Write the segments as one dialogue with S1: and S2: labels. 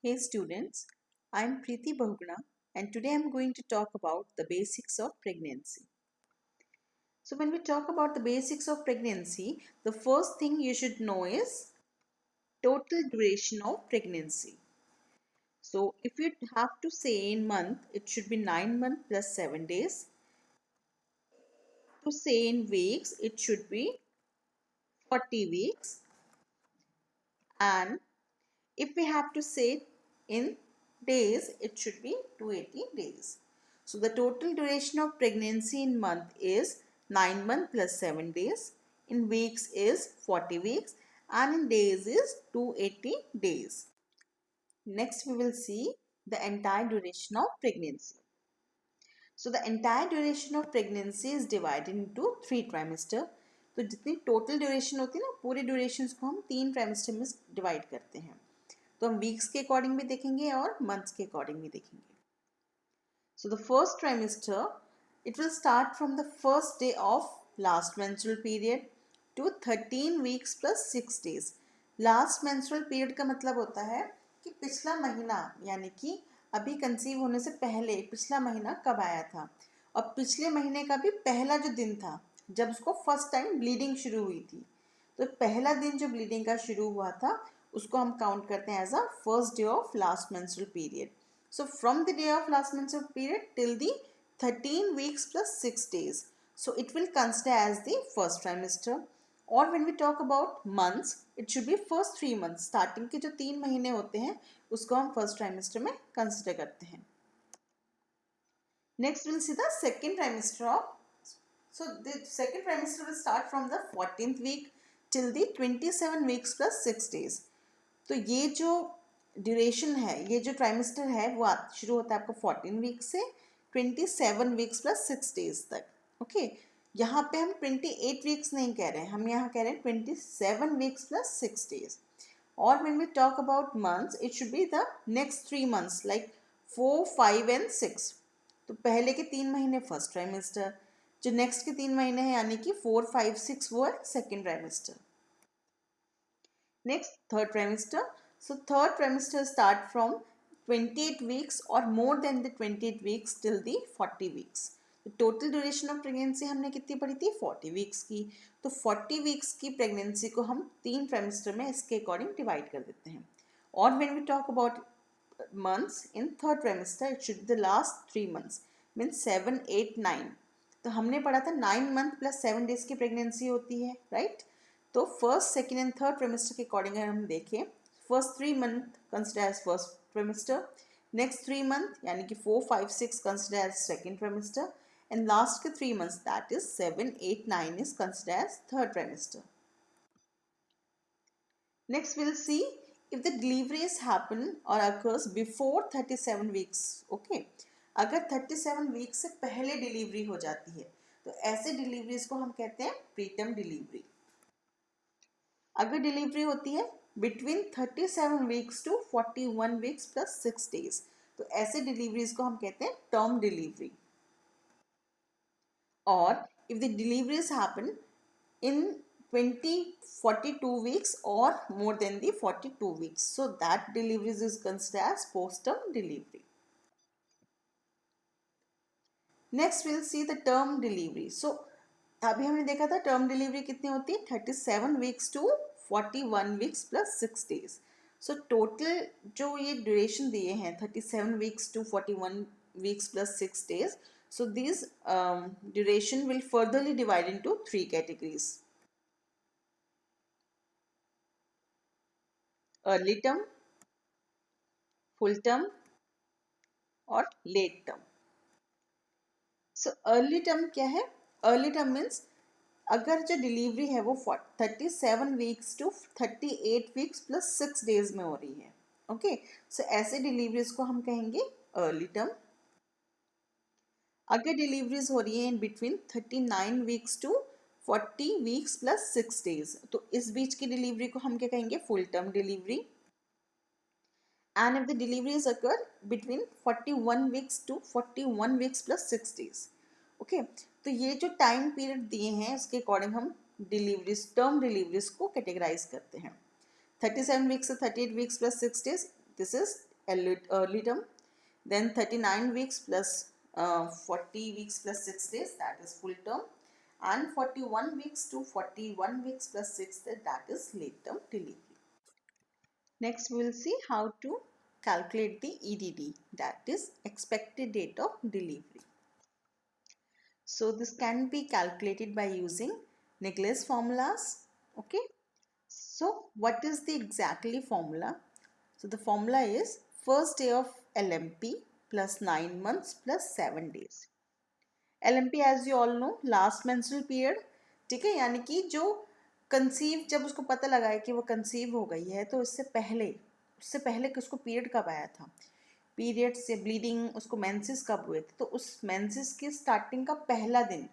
S1: Hey students, I am Preeti Bahuguna and today I am going to talk about the basics of pregnancy. So when we talk about the basics of pregnancy, the first thing you should know is total duration of pregnancy. So if you have to say in month, it should be 9 months plus 7 days. To say in weeks, it should be 40 weeks. And if we have to say in days, it should be 280 days. So the total duration of pregnancy in month is 9 months plus 7 days. In weeks is 40 weeks and in days is 280 days. Next we will see the entire duration of pregnancy. So the entire duration of pregnancy is divided into 3 trimester. तो जितनी total duration होती है ना, पूरे duration को हम 3 trimester में divide करते हैं. तो हम वीक्स के अकॉर्डिंग भी देखेंगे और मंथ्स के अकॉर्डिंग भी देखेंगे. So the first trimester, it will start from the first day of last menstrual period to 13 weeks plus 6 days. Last menstrual period का मतलब होता है कि पिछला महीना, यानी कि अभी कंसीव होने से पहले पिछला महीना कब आया था, और पिछले महीने का भी पहला जो दिन था जब उसको फर्स्ट टाइम ब्लीडिंग शुरू हुई थी. तो पहला दिन जो ब्लीडिंग का शुरू हुआ था उसको हम काउंट करते हैं as a first day of last menstrual period. So from the day of last menstrual period till the 13 weeks plus 6 days. So it will consider as the first trimester. Or when we talk about months, it should be first 3 months. Starting के जो 3 महीने होते हैं उसको हम first trimester में consider करते हैं. Next we'll see the second trimester of. So the second trimester will start from the 14th week till the 27 weeks plus 6 days. तो ये जो ड्यूरेशन है, ये जो ट्राइमेस्टर है वो शुरू होता है आपको 14 वीक से 27 वीक्स प्लस 6 डेज तक. ओके, यहाँ पे हम 28 वीक्स नहीं कह रहे हैं, हम यहाँ कह रहे हैं 27 वीक्स प्लस 6 डेज. और when we talk about months, it should be the next 3 months like 4, 5 and 6. तो पहले के 3 महीने फर्स्ट ट्राइमेस्टर, जो नेक्स्ट के 3 महीने हैं यानी कि 4, 5, 6 वो है second trimester. Next, third trimester. So third trimester start from 28 weeks or more than the 28 weeks till the 40 weeks. तो टोटल ड्यूरेशन ऑफ प्रेगनेंसी हमने कितनी पढ़ी थी? 40 वीक्स की. तो 40 वीक्स की प्रेगनेंसी को हम 3 ट्राइमेस्टर में इसके अकॉर्डिंग डिवाइड कर देते हैं. और when we talk about months in third trimester, it should be the last 3 months, means 7, 8, 9. तो हमने पढ़ा था 9 मंथ प्लस 7 डेज की प्रेगनेंसी होती है, राइट? तो first, second and third trimester के अकॉर्डिंग अगर हम देखें, first 3 month consider as first trimester, next 3 month यानी कि 4, 5, 6 consider as second trimester, and last के 3 months that is 7, 8, 9 is consider as third trimester. Next we'll see if the deliveries happen or occurs before 37 weeks. Okay, अगर 37 weeks से पहले delivery हो जाती है तो ऐसे डिलीवरीज को हम कहते हैं प्रीटर्म डिलीवरी. अगर डिलीवरी होती है between 37 weeks to 41 weeks plus 6 days, तो ऐसे डिलीवरीज को हम कहते हैं टर्म डिलीवरी. और if the deliveries happen in 42 weeks or more than the 42 weeks, so that deliveries is considered as post-term delivery. Next we'll see the term delivery. So अभी हमने देखा था टर्म डिलीवरी कितनी होती है? 37 weeks to 41 weeks plus 6 days. So total जो ये duration दिए हैं 37 weeks to 41 weeks plus 6 days, so these duration will furtherly divide into 3 categories: early term, full term और late term. So early term क्या है? अर्ली टर्म मीन्स अगर जो delivery है वो 37 weeks to 38 weeks plus 6 days में हो रही है. ओके, सो ऐसे डिलीवरीज को हम कहेंगे अर्ली टर्म. अगर डिलीवरीज हो रही है in between 39 weeks to 40 weeks plus 6 days, तो इस बीच की डिलीवरी को हम क्या कहेंगे? Full term delivery. And if the deliveries occur between 41 weeks to 41 weeks plus 6 days. Okay, तो ये जो टाइम पीरियड दिए हैं उसके अकॉर्डिंग हम डिलीवरीज, टर्म डिलीवरीज को कैटेगराइज करते हैं. 37 वीक्स से 38 weeks plus 6 days, this is early term. Then 39 weeks plus 40 weeks plus 6 days, that is full term. And 41 weeks to 41 weeks plus 6 days, that is late term delivery. Next we will see how to calculate the EDD, that is expected date of delivery. So this can be calculated by using Nicholas formulas. Okay. So what is the exactly formula? So the formula is first day of LMP plus 9 months plus 7 days. LMP as you all know last menstrual period, ठीक है, यानी कि जो conceive, जब उसको पता लगा है कि वो कंसीव हो गई है तो उससे पहले कि उसको पीरियड कब आया था, पीरियड से ब्लीडिंग, उसको मेंसेस कब हुए थे, तो उस मेंसेस की स्टार्टिंग का पहला दिन,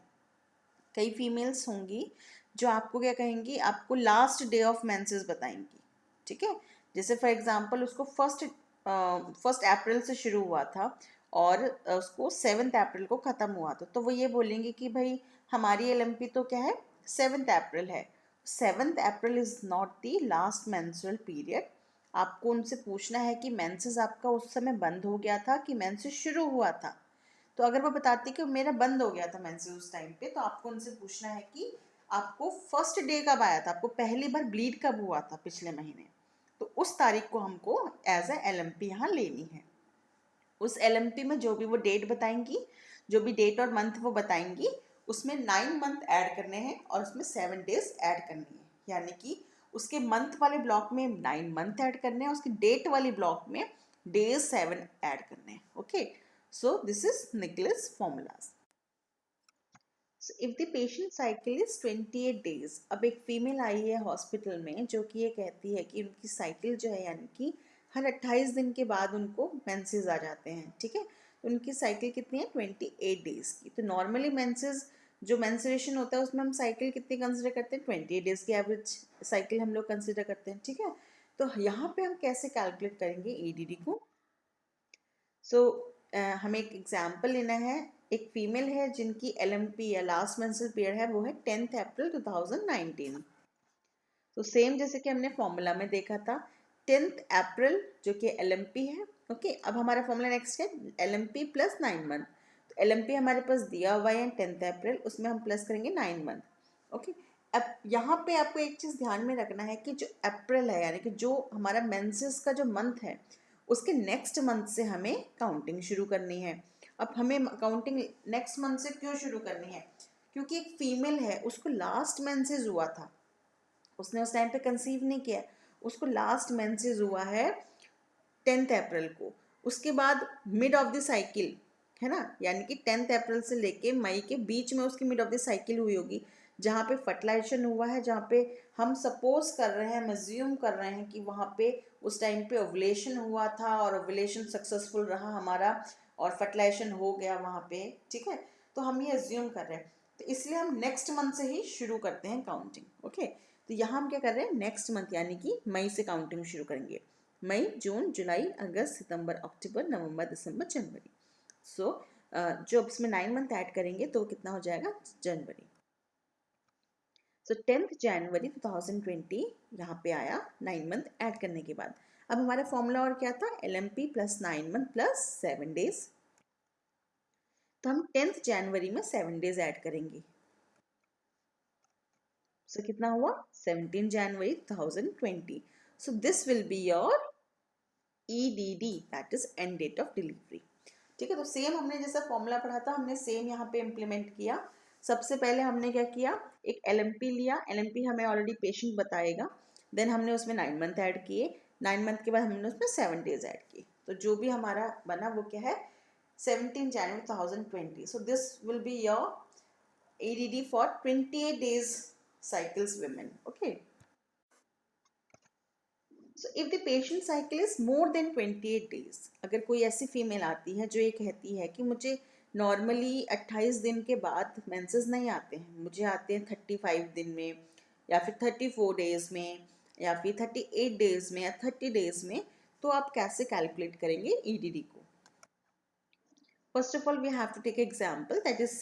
S1: कई फीमेल्स होंगी जो आपको क्या कहेंगी, आपको लास्ट डे ऑफ मेंसेस बताएंगी, ठीक है। जैसे फॉर एग्जांपल उसको फर्स्ट अप्रैल से शुरू हुआ था और उसको 7 अप्रैल को ख़त्म हुआ था, तो वो ये बोलेंगे कि भाई हमारी एलएमपी तो क्या है 7 अप्रैल है। 7 April is not the last menstrual period. आपको उनसे पूछना है कि मेंसेस आपका उस समय बंद हो गया था कि मेंसेस शुरू हुआ था। तो अगर वो बताती कि मेरा बंद हो गया था मेंसेस उस टाइम पे, तो आपको उनसे पूछना है कि आपको फर्स्ट डे कब आया था, आपको पहली बार ब्लीड कब हुआ था पिछले महीने, तो उस तारीख को हमको एज ए एलएमपी यहाँ लेनी है। उस एलएमपी में जो भी वो डेट बताएंगी, जो भी डेट और मंथ वो बताएंगी, उसमें 9 मंथ ऐड करने हैं और उसमें 7 डेज ऐड करनी है, यानी कि उसके मंथ वाले ब्लॉक में 9 मंथ ऐड करने हैं, उसकी डेट वाली ब्लॉक में डेज 7 ऐड करने हैं। Okay, so this is Nicholas formulas. So if the patient cycle is 28 days, अब एक फीमेल आई है हॉस्पिटल में जो कि ये कहती है कि उनकी साइकिल जो है, यानी कि हर 28 दिन के बाद उनको मेंसेस आ जाते हैं, ठीक है। तो उनकी साइकिल कितनी है 28 डेज की। तो नॉर्मली मेंसेस जो मेंस्ट्रुएशन होता है उसमें हम साइकिल कितनी कंसिडर करते हैं, 28 डेज की एवरेज साइकिल हम लोग कंसिडर करते हैं, ठीक है। तो यहाँ पे हम कैसे कैलकुलेट करेंगे ईडीडी को। सो हमें एक एग्जाम्पल लेना है। एक फीमेल है जिनकी एलएमपी या लास्ट मेंस्ट्रुअल पीरियड है वो है 10 अप्रैल 2019। तो सेम जैसे कि हमने फॉर्मूला में देखा था 10 अप्रैल जो कि एलएमपी है। ओके, अब हमारा फॉर्मूला नेक्स्ट है एलएमपी प्लस 9 मंथ। तो एलएमपी हमारे पास दिया हुआ है 10 अप्रैल, उसमें हम प्लस करेंगे 9 मंथ। ओके, अब यहाँ पे आपको एक चीज़ ध्यान में रखना है कि जो अप्रैल है, यानी कि जो हमारा मेंसेस का जो मंथ है, उसके नेक्स्ट मंथ से हमें काउंटिंग शुरू करनी है। अब हमें काउंटिंग नेक्स्ट मंथ से क्यों शुरू करनी है, क्योंकि एक फीमेल है उसको लास्ट मेंसेस हुआ था, उसने उस टाइम पे कंसीव नहीं किया, उसको लास्ट मेंसेस हुआ है 10 अप्रैल को। उसके बाद मिड ऑफ द साइकिल है ना, यानी कि 10 अप्रैल से लेके मई के बीच में उसकी मिड ऑफ द साइकिल हुई होगी, जहाँ पे फर्टिलाइजेशन हुआ है, जहाँ पे हम सपोज कर रहे हैं, मज्यूम कर रहे हैं कि वहाँ पे उस टाइम पे ओवुलेशन हुआ था और ओवुलेशन सक्सेसफुल रहा हमारा और फर्टिलाइजेशन हो गया वहाँ पे, ठीक है। तो हम ये अज्यूम कर रहे हैं, तो इसलिए हम नेक्स्ट मंथ से ही शुरू करते हैं काउंटिंग। ओके, तो यहाँ हम क्या कर रहे हैं नेक्स्ट मंथ यानी कि मई से काउंटिंग शुरू करेंगे। मई, जून, जुलाई, अगस्त, सितंबर, अक्टूबर, नवंबर, दिसंबर, जनवरी। सो जो इसमें 9 मंथ ऐड करेंगे तो कितना हो जाएगा जनवरी। सो 10 जनवरी 2020 यहाँ पे आया 9 मंथ ऐड करने के बाद। अब हमारा फॉर्मूला और क्या था, LMP plus 9 month plus 7 days. तो हम 10 जनवरी में 7 डेज ऐड करेंगे। सो कितना हुआ 17 जनवरी 2020। So this will be your EDD, that is end date of delivery. ठीक है, तो सेम हमने जैसा फॉर्मूला पढ़ा था हमने सेम यहाँ पे इम्प्लीमेंट किया। सबसे पहले हमने क्या किया, एक LMP लिया, LMP हमें ऑलरेडी पेशेंट बताएगा, देन हमने उसमें 9 मंथ ऐड किए, 9 मंथ के बाद हमने उसमें 7 डेज ऐड किए, तो जो भी हमारा बना वो क्या है 17 जनवरी 2020। So this will be your EDD for 28 days cycles women. Okay. So if the patient cycle is more than 28 days, अगर कोई ऐसी फीमेल आती है जो ये कहती है कि मुझे नॉर्मली 28 दिन के बाद मेंसेस नहीं आते हैं, मुझे आते हैं 35 दिन में या फिर 34 डेज में या फिर 38 डेज में या 30 डेज में, तो आप कैसे कैलकुलेट करेंगे EDD को। First of all, we have to take example that is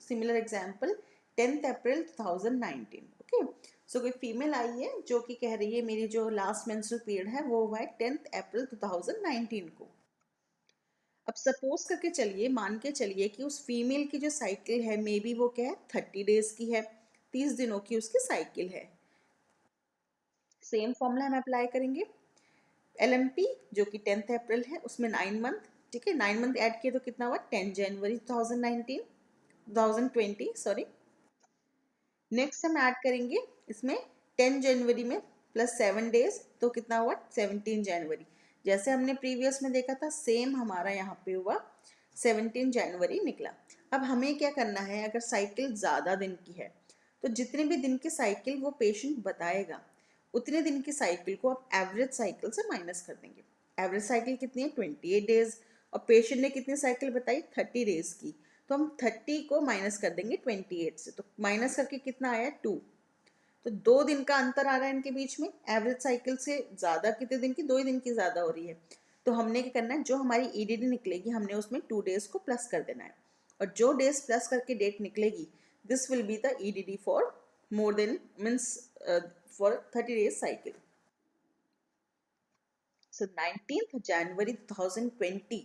S1: similar example 10th April 2019. Okay, सो कोई फीमेल आई है जो कि कह रही है मेरी जो लास्ट मेंस्ट्रुअल पीरियड है वो हुआ है 10 अप्रैल 2019 को। अब सपोज करके चलिए, मान के चलिए कि उस फीमेल की जो साइकिल है मे बी वो क्या है 30 डेज की है, 30 दिनों की उसकी साइकिल है। सेम फॉर्मूला हम अप्लाई करेंगे। LMP जो कि 10 अप्रैल है उसमें 9 मंथ, ठीक है, 9 मंथ ऐड किए तो कितना हुआ 10 जनवरी 2020 सॉरी। नेक्स्ट हम ऐड करेंगे इसमें 10 जनवरी में प्लस 7 डेज तो कितना हुआ 17 जनवरी। जैसे हमने प्रीवियस में देखा था सेम हमारा यहाँ पे हुआ 17 जनवरी निकला। अब हमें क्या करना है, अगर साइकिल ज़्यादा दिन की है तो जितने भी दिन की साइकिल वो पेशेंट बताएगा उतने दिन की साइकिल को आप एवरेज साइकिल से माइनस कर देंगे। एवरेज साइकिल कितनी है 28 डेज और पेशेंट ने कितनी साइकिल बताई 30 डेज की, तो हम 30 को माइनस कर देंगे 28 से, तो माइनस करके कितना आया 2। तो 2 दिन का अंतर आ रहा है इनके बीच में, एवरेज साइकिल से ज़्यादा कितने दिन की 2 ही दिन की ज़्यादा हो रही है। तो हमने क्या करना है, जो हमारी EDD निकलेगी हमने उसमें 2 डेज को प्लस कर देना है, और जो डेज प्लस करके डेट निकलेगी this will be the EDD for more than means for 30 days cycle. So 19th January 2020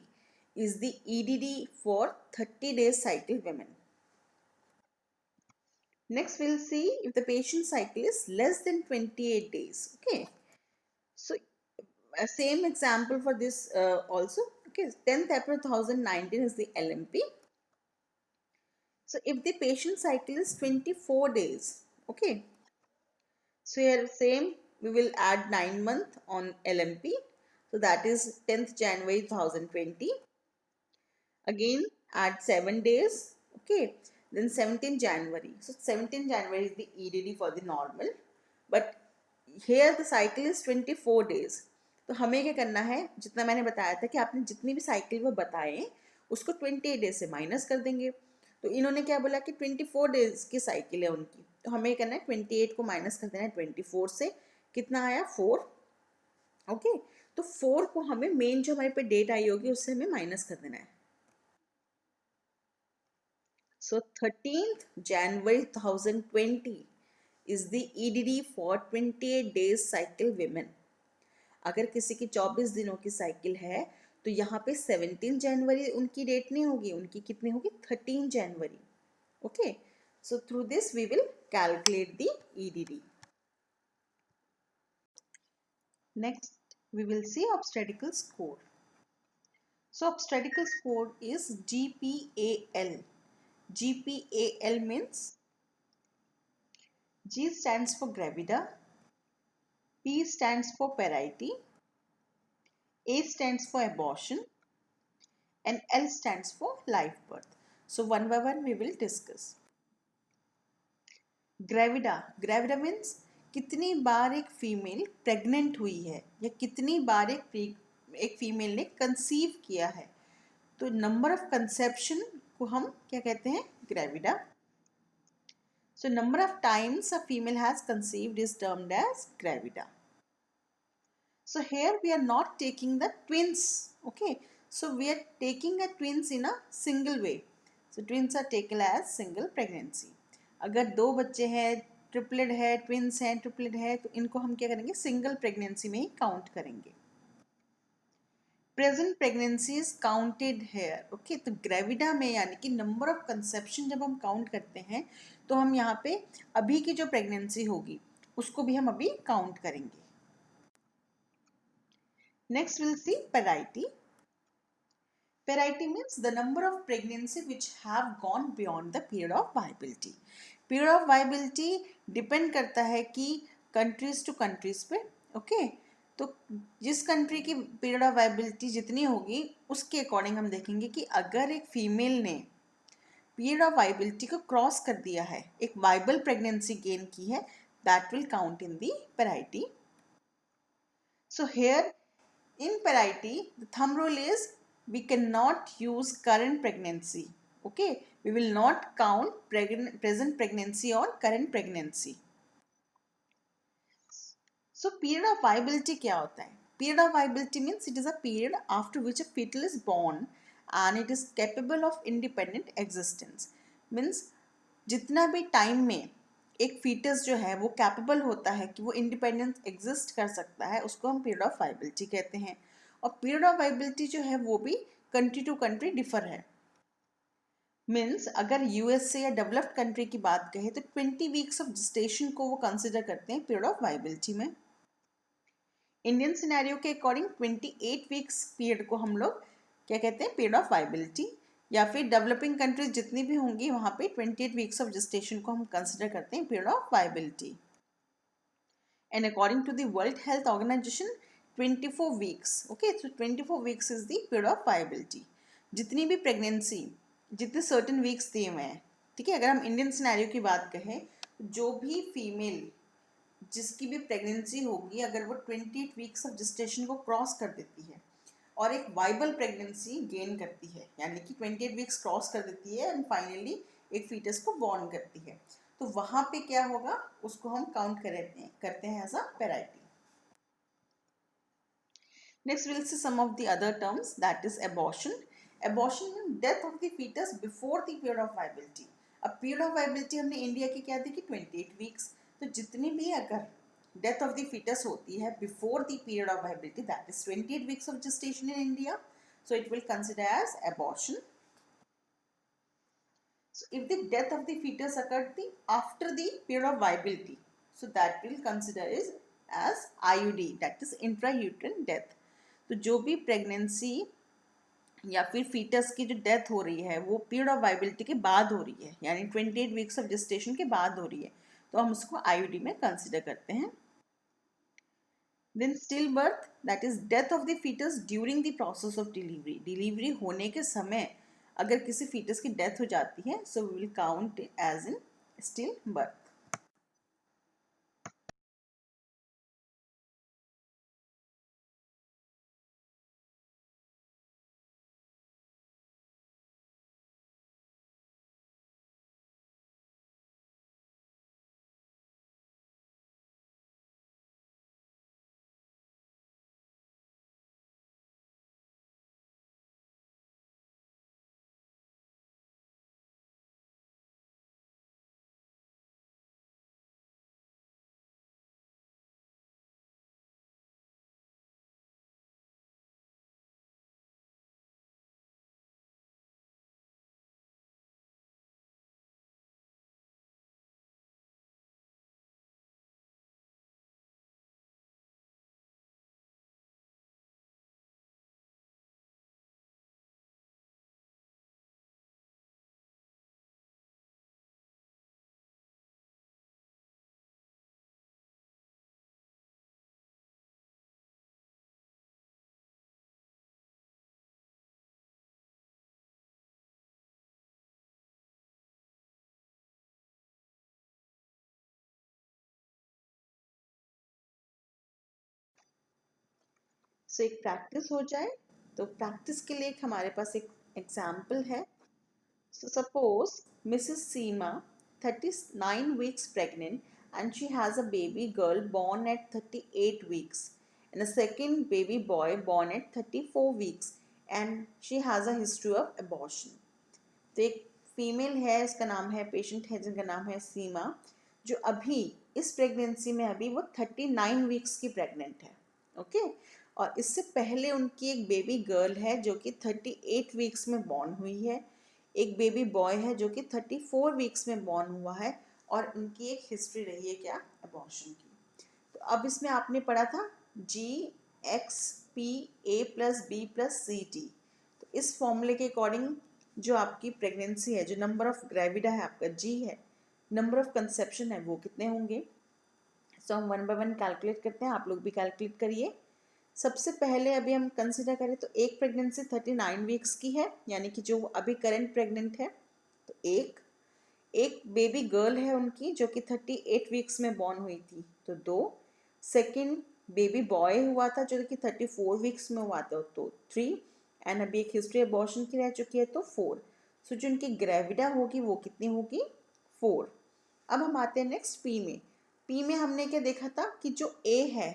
S1: is the EDD for 30 days cycle women. Next we'll see if the patient cycle is less than 28 days. Okay. So same example for this also. Okay. 10th April 2019 is the LMP. So if the patient cycle is 24 days. Okay. So here same we will add 9 month on LMP. So that is 10th January 2020. Again add 7 days. Okay. Then 17 January. So 17 January is the EDD for the normal. But here the cycle is 24 days. तो हमें क्या करना है, जितना मैंने बताया था कि आपने जितनी भी साइकिल वो बताएं उसको 28 डेज से माइनस कर देंगे। तो इन्होंने क्या बोला कि 24 डेज की साइकिल है उनकी, तो हमें करना है 28 को माइनस कर देना है 24 से, कितना आया 4। ओके, तो 4 को हमें मेन जो हमारे पे डेट आई होगी उससे हमें माइनस कर देना है। So 13th January 2020 is the EDD for 28 days cycle women. अगर किसी की 24 दिनों की साइकिल है तो यहाँ पे 17 जनवरी उनकी डेट नहीं होगी, उनकी कितनी होगी 13 जनवरी। Okay, so through this we will calculate the EDD. Next we will see obstetrical score. So obstetrical score is GPAL. GPAL means G stands for gravida, P stands for parity, A stands for abortion, and L stands for live birth. So one by one we will discuss. Gravida means कितनी बार एक female pregnant हुई है या कितनी बार एक female ने conceive किया है, तो नंबर ऑफ कंसेप्शन को हम क्या कहते हैं gravida. So number of times a female has conceived is termed as gravida. So here we are not taking the twins. Okay, so we are taking a twins in a single way. So twins are taken as single pregnancy. अगर दो बच्चे हैं, triplet है, twins हैं, triplet है, तो इनको हम क्या करेंगे सिंगल प्रेगनेंसी में ही काउंट करेंगे. Present pregnancy is counted here. Okay, तो ग्रेविडा में यानी कि नंबर ऑफ कंसेप्शन जब हम काउंट करते हैं तो हम यहाँ पे अभी की जो प्रेगनेंसी होगी उसको भी हम अभी काउंट करेंगे. Next we'll see parity. Parity means the number of pregnancy which have gone beyond the period of viability. Period of viability depend करता है कि countries to countries पे. Okay, तो जिस कंट्री की पीरियड ऑफ वाइबिलिटी जितनी होगी उसके अकॉर्डिंग हम देखेंगे कि अगर एक फीमेल ने पीरियड ऑफ वाइबिलिटी को क्रॉस कर दिया है, एक वाइबल प्रेगनेंसी गेन की है, that will count in the parity. So here in parity the thumb rule is we cannot use current pregnancy. Okay, we will not count present pregnancy on current pregnancy. So period of viability क्या होता है? Period of viability means it is a period after which a fetal is born and it is capable of independent existence. Means जितना भी time में एक foetus जो है वो कैपेबल होता है कि वो इंडिपेंडेंट एग्जिस्ट कर सकता है, उसको हम पीरियड ऑफ वाइबिलिटी कहते हैं। और पीरियड ऑफ वाइबिलिटी जो है वो भी कंट्री टू कंट्री डिफर है। मीन्स अगर यूएसए या डेवलप्ड कंट्री की बात कहें तो 20 वीक्स ऑफ gestation को वो कंसिडर करते हैं पीरियड ऑफ वाइबिलिटी में। इंडियन सिनेरियो के अकॉर्डिंग 28 वीक्स पीरियड को हम लोग क्या कहते हैं, पीरियड ऑफ वाइबिलिटी। या फिर डेवलपिंग कंट्रीज जितनी भी होंगी वहाँ पे 28 वीक्स ऑफ gestation को हम कंसिडर करते हैं period of viability. And according to the World Health Organization 24 weeks, okay, so 24 weeks is the period of viability. जितनी भी प्रेगनेंसी, जितने सर्टेन वीक्स दिए हुए हैं, ठीक है। अगर हम इंडियन सिनेरियो की बात कहें, जो भी फीमेल जिसकी भी प्रेगनेंसी होगी, अगर वो 28 वीक्स ऑफ gestation को क्रॉस कर देती है और एक वाइबल प्रेगनेंसी गेन करती है, यानी कि 28 वीक्स क्रॉस कर देती है एंड फाइनली एक फीटस को बॉर्न करती है, तो वहाँ पे क्या होगा, उसको हम काउंट करते हैं as a parity. Next we'll see some of the other terms, that is abortion. Abortion means death of the fetus before the period of viability. अब period of viability हमने इंडिया की क्या दी कि 28 वीक्स, तो जितनी भी अगर डेथ ऑफ द फीटस होती है before the period of viability, that is 28 weeks of gestation in India, so it will consider as abortion. So if the death of the fetus occurred after the period of viability, so that will consider is as IUD, that is intrauterine death. तो जो भी pregnancy या फिर foetus की जो death हो रही है वो पीरियड ऑफ वाइबिलिटी के बाद हो रही है, यानी 28 वीक्स ऑफ gestation के बाद हो रही है, तो हम उसको आईयूडी में कंसिडर करते हैं। Then still birth, that is death of the fetus during the process of delivery. Delivery होने के समय अगर किसी फीटस की डेथ हो जाती है, so we will count as in still birth. So एक प्रैक्टिस हो जाए, तो प्रैक्टिस के लिए एक हमारे पास एक एग्जाम्पल है। So suppose Mrs. Seema, 39 weeks pregnant, and she has a baby girl born at 38 weeks and a second baby boy born at 34 weeks, and she has a history of abortion. तो एक female है, इसका नाम है, patient है जिनका नाम है सीमा, जो अभी इस प्रेगनेंसी में अभी वो 39 वीक्स की प्रेग्नेंट है, ओके। और इससे पहले उनकी एक बेबी गर्ल है जो कि 38 वीक्स में बॉर्न हुई है, एक बेबी बॉय है जो कि 34 वीक्स में बॉर्न हुआ है, और उनकी एक हिस्ट्री रही है क्या, अबॉर्शन की। तो अब इसमें आपने पढ़ा था GXPA+B+C+T, तो इस फॉर्मूले के अकॉर्डिंग जो आपकी प्रेगनेंसी है, जो नंबर ऑफ ग्रेविडा है आपका G है, नंबर ऑफ कंसेप्शन है वो कितने होंगे। सो हम वन बाय वन कैलकुलेट करते हैं, आप लोग भी कैलकुलेट करिए। सबसे पहले अभी हम कंसिडर करें तो एक प्रेगनेंसी 39 वीक्स की है, यानी कि जो अभी करंट प्रेग्नेंट है, तो एक बेबी गर्ल है उनकी जो कि 38 वीक्स में बॉर्न हुई थी, तो 2, सेकेंड बेबी बॉय हुआ था जो कि 34 वीक्स में हुआ था, तो 3, एंड अभी एक हिस्ट्री अबॉर्शन की रह चुकी है, तो 4। सो जो उनकी ग्रेविडा होगी वो कितनी होगी, 4। अब हम आते हैं नेक्स्ट पी में। पी में हमने क्या देखा था कि जो ए है,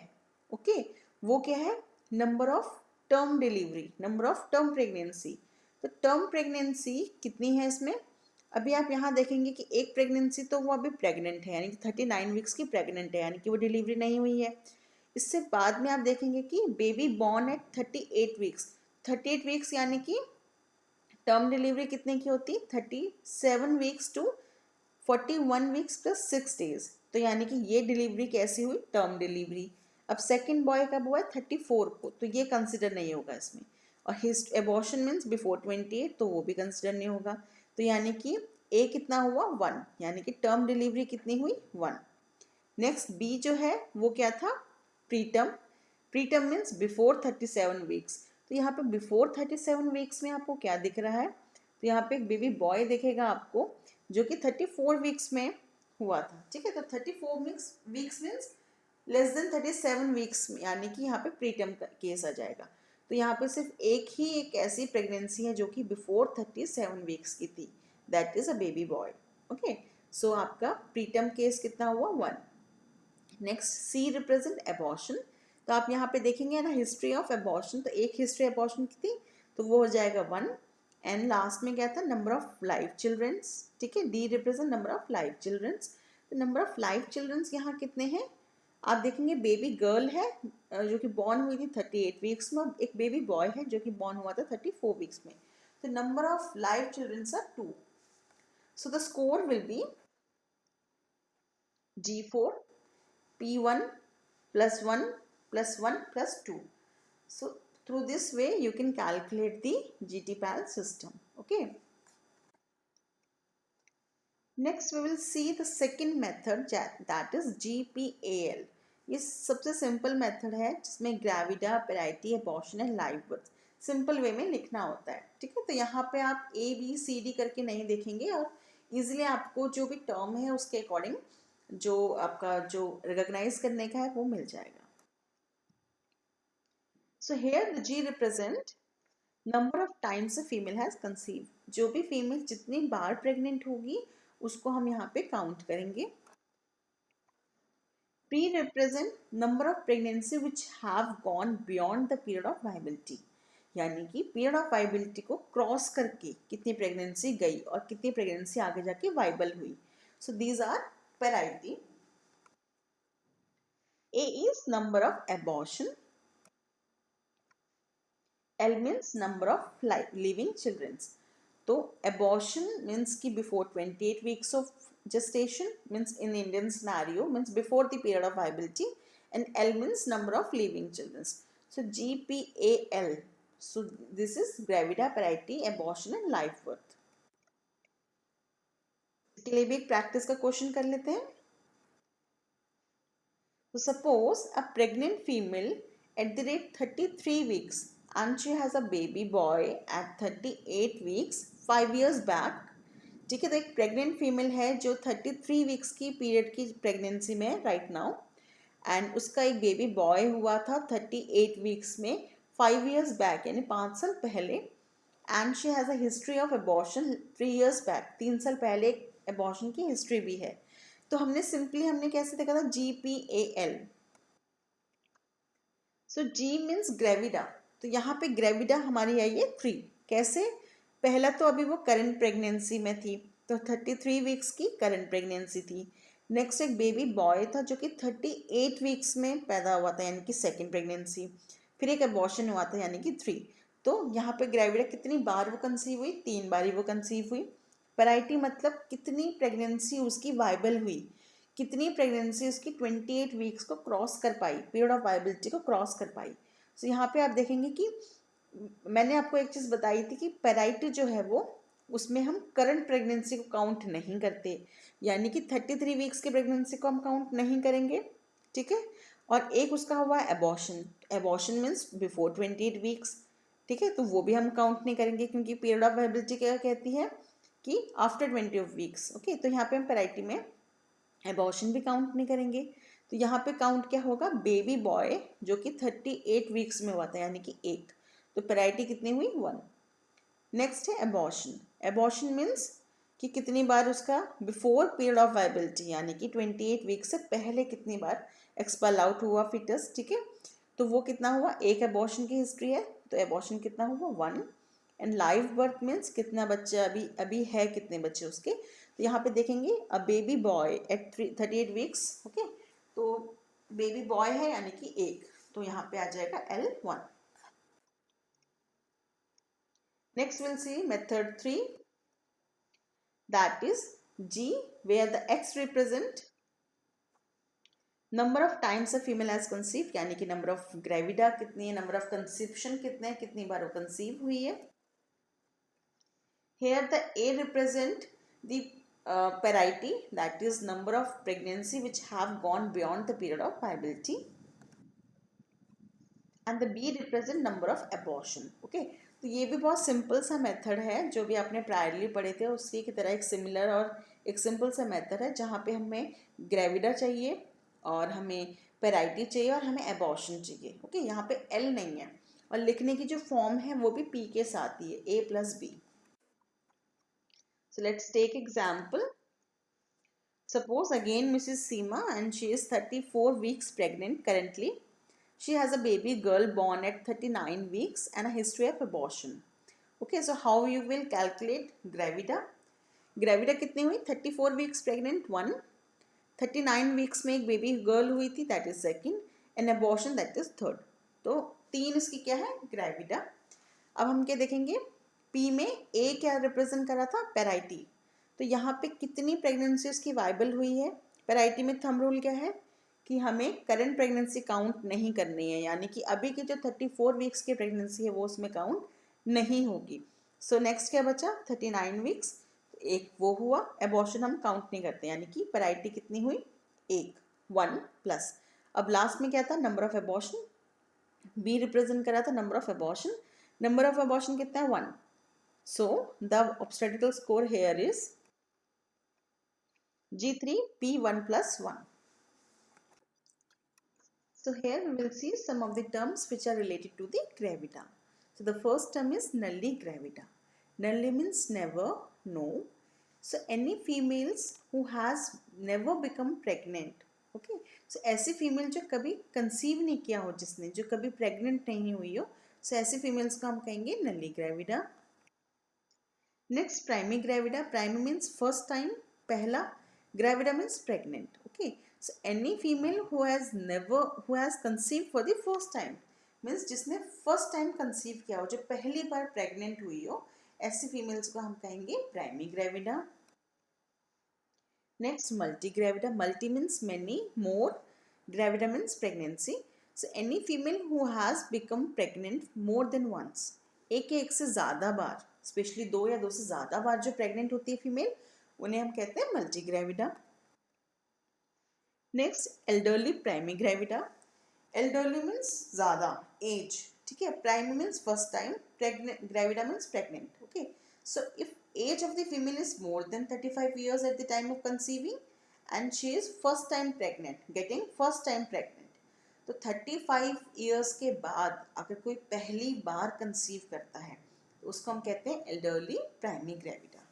S1: ओके, वो क्या है, number of term delivery, number of term pregnancy. तो टर्म प्रेगनेंसी कितनी है इसमें, अभी आप यहाँ देखेंगे कि एक प्रेगनेंसी तो वो अभी प्रेग्नेंट है, यानी कि 39 वीक्स की प्रेग्नेंट है, यानी कि वो डिलीवरी नहीं हुई है। इससे बाद में आप देखेंगे कि baby born at 38 weeks. 38 weeks यानी कि टर्म डिलीवरी कितने की होती है? 37 weeks to 41 weeks plus 6 days. तो यानी कि ये डिलीवरी कैसी हुई? Term delivery. अब सेकेंड बॉय कब हुआ है? 34 को, तो ये कंसिडर नहीं होगा इसमें। और हिस्ट एबॉर्शन मीन्स बिफोर 28, तो वो भी कंसिडर नहीं होगा। तो यानी कि ए कितना हुआ? 1, यानी कि टर्म डिलीवरी कितनी हुई? 1। नेक्स्ट बी जो है वो क्या था? Preterm. Preterm means before 37 weeks. तो यहाँ पे बिफोर 37 वीक्स में आपको क्या दिख रहा है? तो यहाँ पे एक बेबी बॉय दिखेगा आपको जो कि 34 वीक्स में हुआ था, ठीक है। तो 34 weeks means less than 37 weeks, यानी कि यहाँ पे प्रीटर्म केस आ जाएगा। तो यहाँ पे सिर्फ एक ऐसी प्रेगनेंसी है जो कि बिफोर 37 वीक्स की थी, that is a baby boy. Okay, so आपका प्रीटर्म केस कितना हुआ? 1। Next C represent abortion. तो आप यहाँ पे देखेंगे ना हिस्ट्री ऑफ एबॉर्शन, तो एक हिस्ट्री एबॉर्शन की थी, तो वो हो जाएगा 1। एंड लास्ट में क्या था? नंबर ऑफ लाइव चिल्ड्रंस, ठीक है। D represent number of live childrens. तो नंबर ऑफ लाइव चिल्ड्रंस यहाँ कितने हैं? आप देखेंगे बेबी गर्ल है जो कि बॉर्न हुई थी 38 वीक्स में, एक बेबी बॉय है जो कि बॉर्न हुआ था 34 वीक्स में। तो number of live childrens are 2। So the score will be G4 P1 plus 1 plus 1 plus 2. So through this way you can calculate the GTPAL system. Okay. Next we will see the second method, that is GPAL. ये सबसे simple method है जिसमें gravida, parity, abortion and live birth simple way में लिखना होता है, ठीक है। तो यहाँ पे आप ABCD करके नहीं देखेंगे और इजीली आपको जो भी टर्म है उसके अकॉर्डिंग जो आपका जो रिकॉग्नाइज करने का है वो मिल जाएगा। So here the G represent number of times a female has conceived. जो भी फीमेल जितनी बार प्रेग्नेंट होगी उसको हम यहाँ पे काउंट करेंगे। P represent number of pregnancy which have gone beyond the period of viability. यानी कि पीरियड ऑफ वाइबिलिटी को क्रॉस करके कितनी प्रेगनेंसी गई और कितनी प्रेगनेंसी आगे जाके वाइबल हुई। So these are parity. A is number of abortion. L means number of living children. तो abortion means कि before 28 weeks of gestation, means in Indian scenario means before the period of viability, and L means number of living children. So GPAL. So this is gravida, parity, abortion and live birth. इसके लिए भी एक practice का question कर लेते हैं। So suppose a pregnant female at the rate 33 weeks and she has a baby boy at 38 weeks 5 years back, ठीक है। तो एक प्रेग्नेंट फीमेल है जो 33 वीक्स की पीरियड की प्रेगनेंसी में राइट नाउ, एंड उसका एक बेबी बॉय हुआ था 38 वीक्स में 5 इयर्स बैक, यानी 5 साल पहले। And she has a history of abortion 3 years back, 3 साल पहले एक एबॉर्शन की हिस्ट्री भी है। तो हमने कैसे देखा था? GPAL। सो G मीन्स ग्रेविडा। तो यहाँ पे ग्रेविडा हमारी आई है 3। कैसे? पहला तो अभी वो करंट प्रेगनेंसी में थी, तो 33 वीक्स की करंट प्रेगनेंसी थी। नेक्स्ट एक बेबी बॉय था जो कि 38 वीक्स में पैदा हुआ था, यानी कि सेकेंड प्रेगनेंसी। फिर एक अबॉर्शन हुआ था, यानी कि 3। तो यहाँ पे ग्रेविडा कितनी बार वो कंसीव हुई? 3 बार ही वो कंसीव हुई। पेराइटी मतलब कितनी प्रेगनेंसी उसकी वाइबल हुई, कितनी प्रेगनेंसी उसकी 28 वीक्स को क्रॉस कर पाई, पीरियड ऑफ वाइबिलिटी को क्रॉस कर पाई। सो यहाँ पे आप देखेंगे कि मैंने आपको एक चीज़ बताई थी कि पेराइटी जो है वो उसमें हम करंट प्रेगनेंसी को काउंट नहीं करते, यानी कि 33 वीक्स की प्रेगनेंसी को हम काउंट नहीं करेंगे, ठीक है। और एक उसका हुआ abortion. Abortion means before 28 weeks, ठीक है। तो वो भी हम काउंट नहीं करेंगे क्योंकि पीरियड ऑफ वाइबिलिटी क्या कहती है कि आफ्टर 20 वीक्स। ओके, तो यहाँ पे हम पेराइटी में एबॉर्शन भी काउंट नहीं करेंगे। तो यहाँ पे काउंट क्या होगा? बेबी बॉय जो कि 38 वीक्स में हुआ था, यानी कि 1। तो पेराइटी कितनी हुई? 1। नेक्स्ट है एबॉर्शन। एबॉर्शन मीन्स कि कितनी बार उसका बिफोर पीरियड ऑफ वाइबिलिटी, यानी कि 28 वीक से पहले कितनी बार एक्सपेल आउट हुआ फिटस, ठीक है। तो वो कितना हुआ? एक एबॉर्शन की हिस्ट्री है, तो एबॉर्शन कितना हुआ? 1। एंड लाइव बर्थ मीन्स कितना बच्चा अभी अभी है, कितने बच्चे उसके। तो यहाँ पे देखेंगे अ baby boy eight 38 weeks. Okay, तो बेबी बॉय है यानी कि एक, तो यहाँ पे आ जाएगा L1। Next will C method 3, that is G, where the X represent number of times a female has conceive, यानी कि नंबर ऑफ ग्रेविडा कितनी है, नंबर ऑफ कंसीप्शन कितने हैं, कितनी बार वो कंसीव हुई है। Here the A represent the parity, that is number of pregnancy which have gone beyond the period of viability, and the B represent number of abortion। okay, तो ये भी बहुत सिंपल सा मेथड है, जो भी आपने प्रायरली पढ़े थे उसी की तरह एक सिमिलर और एक सिंपल सा मेथड है, जहाँ पे हमें ग्रेविडा चाहिए और हमें पेराइटी चाहिए और हमें एबॉर्शन चाहिए। ओके, यहाँ पे एल नहीं है, और लिखने की जो फॉर्म है वो भी पी के साथ ही है, A+B। So let's take example. Suppose again Mrs. Seema, and she is 34 weeks pregnant currently. She has a baby girl born at 39 weeks and a history of abortion. Okay, so how you will calculate gravida? Gravida कितनी हुई? 34 weeks pregnant 1, 39 weeks में एक baby girl हुई थी, that is second, and abortion that is third. तो 3 इसकी क्या है? ग्रेविडा। अब हम क्या देखेंगे? पी में ए क्या रिप्रेजेंट कर रहा था? पेराइटी। तो यहाँ पे कितनी प्रेगनेंसी उसकी वाइबल हुई है? पेराइटी में थंब रूल क्या है कि हमें करंट प्रेगनेंसी काउंट नहीं करनी है, यानी कि अभी की जो 34 वीक्स की प्रेगनेंसी है वो उसमें काउंट नहीं होगी। सो नेक्स्ट क्या बचा? 39 वीक्स, एक वो हुआ। एबॉर्शन हम काउंट नहीं करते, यानी कि पेराइटी कितनी हुई? एक, 1 प्लस। अब लास्ट में क्या था? Number of abortion. B represent कर रहा था number of abortion. Number of abortion कितना है? 1। So the obstetrical score here is G3 P1 plus 1. So here we will see some of the terms which are related to the gravida. So the first term is nulli gravida. Nulli means never, no. So any females who has never become pregnant. Okay. So ऐसी female जो कभी conceive नहीं किया हो, जिसने जो कभी pregnant नहीं हुई हो, so ऐसी फीमेल्स को हम कहेंगे nulli gravida. Next primi gravida. Primi means first time, पहला। Gravida means pregnant. Okay, so any female who has conceive for the first time, means जिसने फर्स्ट टाइम कंसीव किया हो, जो पहली बार प्रेग्नेंट हुई हो, ऐसी फीमेल्स को हम कहेंगे primi gravida. Next multi gravida. Multi means many, more, gravida means pregnancy. So any female who has become pregnant more than once, एक या एक से ज़्यादा बार, स्पेशली 2 या 2 से ज़्यादा बार जो प्रेग्नेंट होती है फीमेल, उन्हें हम कहते हैं multi gravida. Next elderly primi gravida. Elderly means ज़्यादा, एज, ठीक है। Primi means first time, pregnant, gravida means pregnant. Okay, so if age of the female is more than 35 years at the time of conceiving and she is first time pregnant, getting first time pregnant, तो 35 years के बाद अगर कोई पहली बार conceive करता है तो उसको हम कहते हैं elderly primi gravida.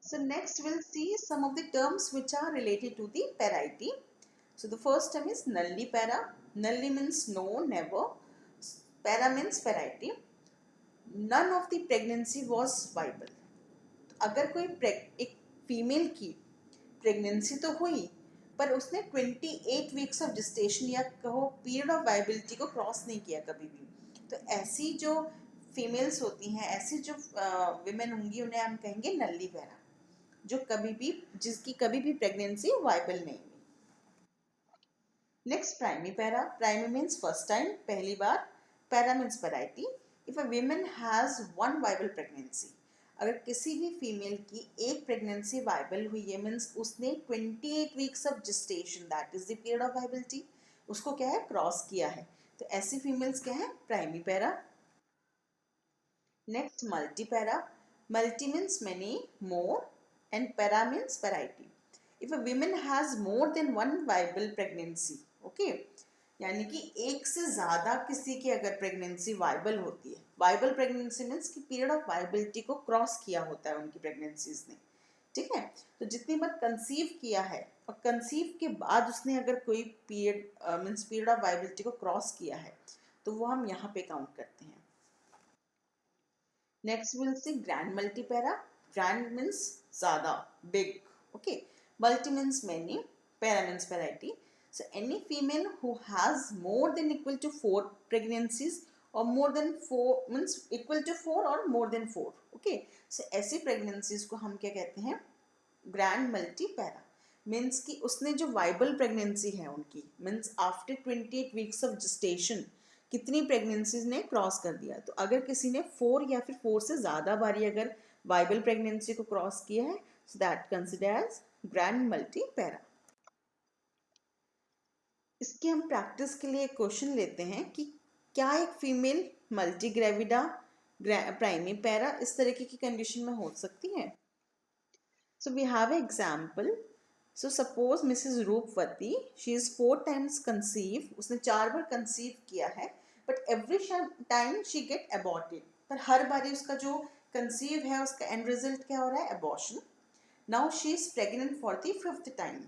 S1: So next we'll see some of the terms which are related to the parity. So the first term is nulli para. Nulli means no, never. Para means parity. None of the pregnancy was viable. अगर कोई एक female की pregnancy तो हुई पर उसने 28 weeks of gestation या कहो पीरियड ऑफ वायबिलिटी को क्रॉस नहीं किया कभी भी, तो ऐसी जो फीमेल्स होती हैं, ऐसी जो विमेन होंगी, उन्हें हम कहेंगे नल्ली पैरा, जो कभी भी, जिसकी कभी भी प्रेगनेंसी वायबल नहीं हुई। Next primi para. Primi means first time, पहली बार। Para means parity. If a women has one viable pregnancy, अगर किसी भी फीमेल की एक प्रेगनेंसी वायबल हुई है, मीन्स उसने 28 weeks of gestation, that is the period of viability, उसको क्या है? क्रॉस किया है, तो ऐसी फीमेल्स क्या है? Primi para. Next multi para. Multi means many, more, and para means parity. If a women has more than one viable pregnancy, okay, यानी कि एक से ज़्यादा किसी की अगर प्रेगनेंसी वायबल होती है, वायबल प्रेगनेंसी मीन्स कि पीरियड ऑफ वायबिलिटी को क्रॉस किया होता है उनकी प्रेगनेंसीज ने, ठीक है। तो जितनी बार कंसीव किया है और कंसीव के बाद उसने अगर कोई period means period of viability को क्रॉस किया है, तो वो हम यहाँ पे काउंट करते हैं। Next we'll see grand multipara. Grand means ज़्यादा, big. Okay. Multi means many. Para means variety. So any female who has more than equal to 4 pregnancies or more than 4 means equal to 4 or more than 4. Okay. So ऐसी pregnancies को हम क्या कहते हैं? Grand multi para. Means कि उसने जो viable pregnancy है उनकी, means after 28 weeks of gestation कितनी प्रेगनेंसीज ने क्रॉस कर दिया. तो अगर किसी ने 4 या फिर 4 से ज़्यादा बारी अगर वाइबल प्रेगनेंसी को क्रॉस किया है, so that consider as grand multi para. इसकी हम प्रैक्टिस के लिए एक क्वेश्चन लेते हैं कि क्या एक female multi gravida primi para इस तरीके की कंडीशन में हो सकती है. So we have an example. So suppose Mrs. Roopwati, she is 4 times conceived. उसने 4 बार conceive किया है, but every time she get aborted. पर हर बारी उसका जो conceive है उसका end result क्या हो रहा है? Abortion. Now she is pregnant for the 5th time.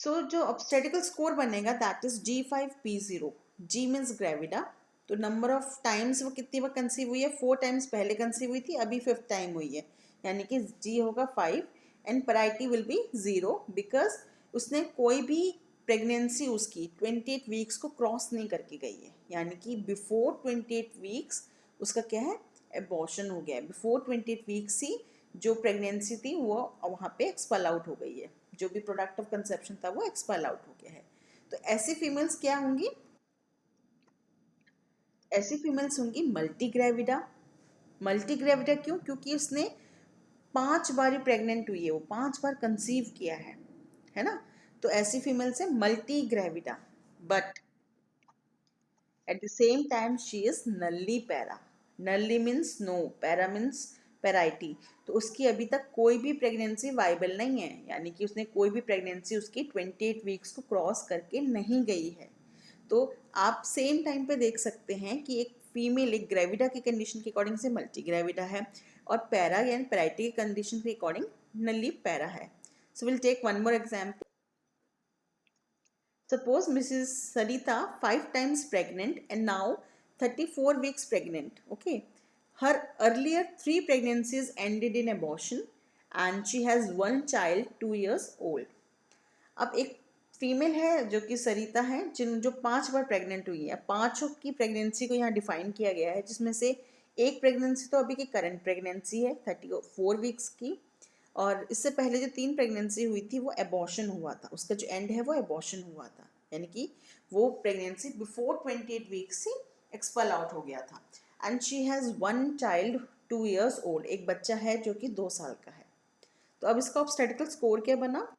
S1: So जो obstetrical score बनेगा that is G5P0. G means gravida. तो नंबर ऑफ टाइम्स वो कितनी बार कंसीव हुई है? 4 टाइम्स पहले कंसीव हुई थी, अभी 5th टाइम हुई है, यानी कि जी होगा 5 and parity will be 0 because उसने कोई भी प्रेगनेंसी उसकी 28 वीक्स को क्रॉस नहीं करके गई है, यानी कि बिफोर 28 वीक्स उसका क्या है? एबॉर्शन हो गया है. बिफोर 28 वीक्स ही जो प्रेगनेंसी थी वो वहाँ पे एक्सपल आउट हो गई है, जो भी प्रोडक्ट ऑफ कंसेप्शन था वो एक्सपल आउट हो गया है. तो ऐसी फीमेल्स क्या होंगी? ऐसी फीमेल्स होंगी मल्टी ग्रेविडा. मल्टी ग्रेविडा क्यों? क्योंकि उसने 5 बार प्रेग्नेंट हुई है, वो 5 बार कंसीव किया है ना. तो ऐसी फीमेल्स है multi gravida, but at the same time she is nulli para. Nulli means no, para means parity. तो उसकी अभी तक कोई भी प्रेगनेंसी वाइबल नहीं है, यानी कि उसने कोई भी प्रेगनेंसी उसकी 28 वीक्स को क्रॉस करके नहीं गई है. तो आप सेम टाइम पे देख सकते हैं कि एक फीमेल एक ग्रेविडा की कंडीशन के अकॉर्डिंग से मल्टी ग्रेविडा है और पैरा यानी पैराइटी की कंडीशन के अकॉर्डिंग नल्ली पैरा है. So will take one more example. Suppose Mrs Sarita 5 times pregnant and now 34 weeks pregnant. Okay, her earlier 3 pregnancies ended in abortion and she has one child 2 years old. अब एक female है जो कि सरिता है, जिन जो 5 बार pregnant हुई है. पांचों की प्रेगनेंसी को यहाँ डिफाइन किया गया है, जिसमें से एक प्रेगनेंसी तो अभी की करंट प्रेगनेंसी है 34 वीक्स की, और इससे पहले जो 3 प्रेगनेंसी हुई थी वो एबॉर्शन हुआ था, उसका जो एंड है वो एबॉर्शन हुआ था, यानी कि वो प्रेगनेंसी बिफोर 28 वीक्स ही एक्सपल आउट हो गया था. And she has one child 2 years old, एक बच्चा है जो कि 2 साल का है. तो अब इसका ऑब्स्टेट्रिकल स्कोर क्या बना?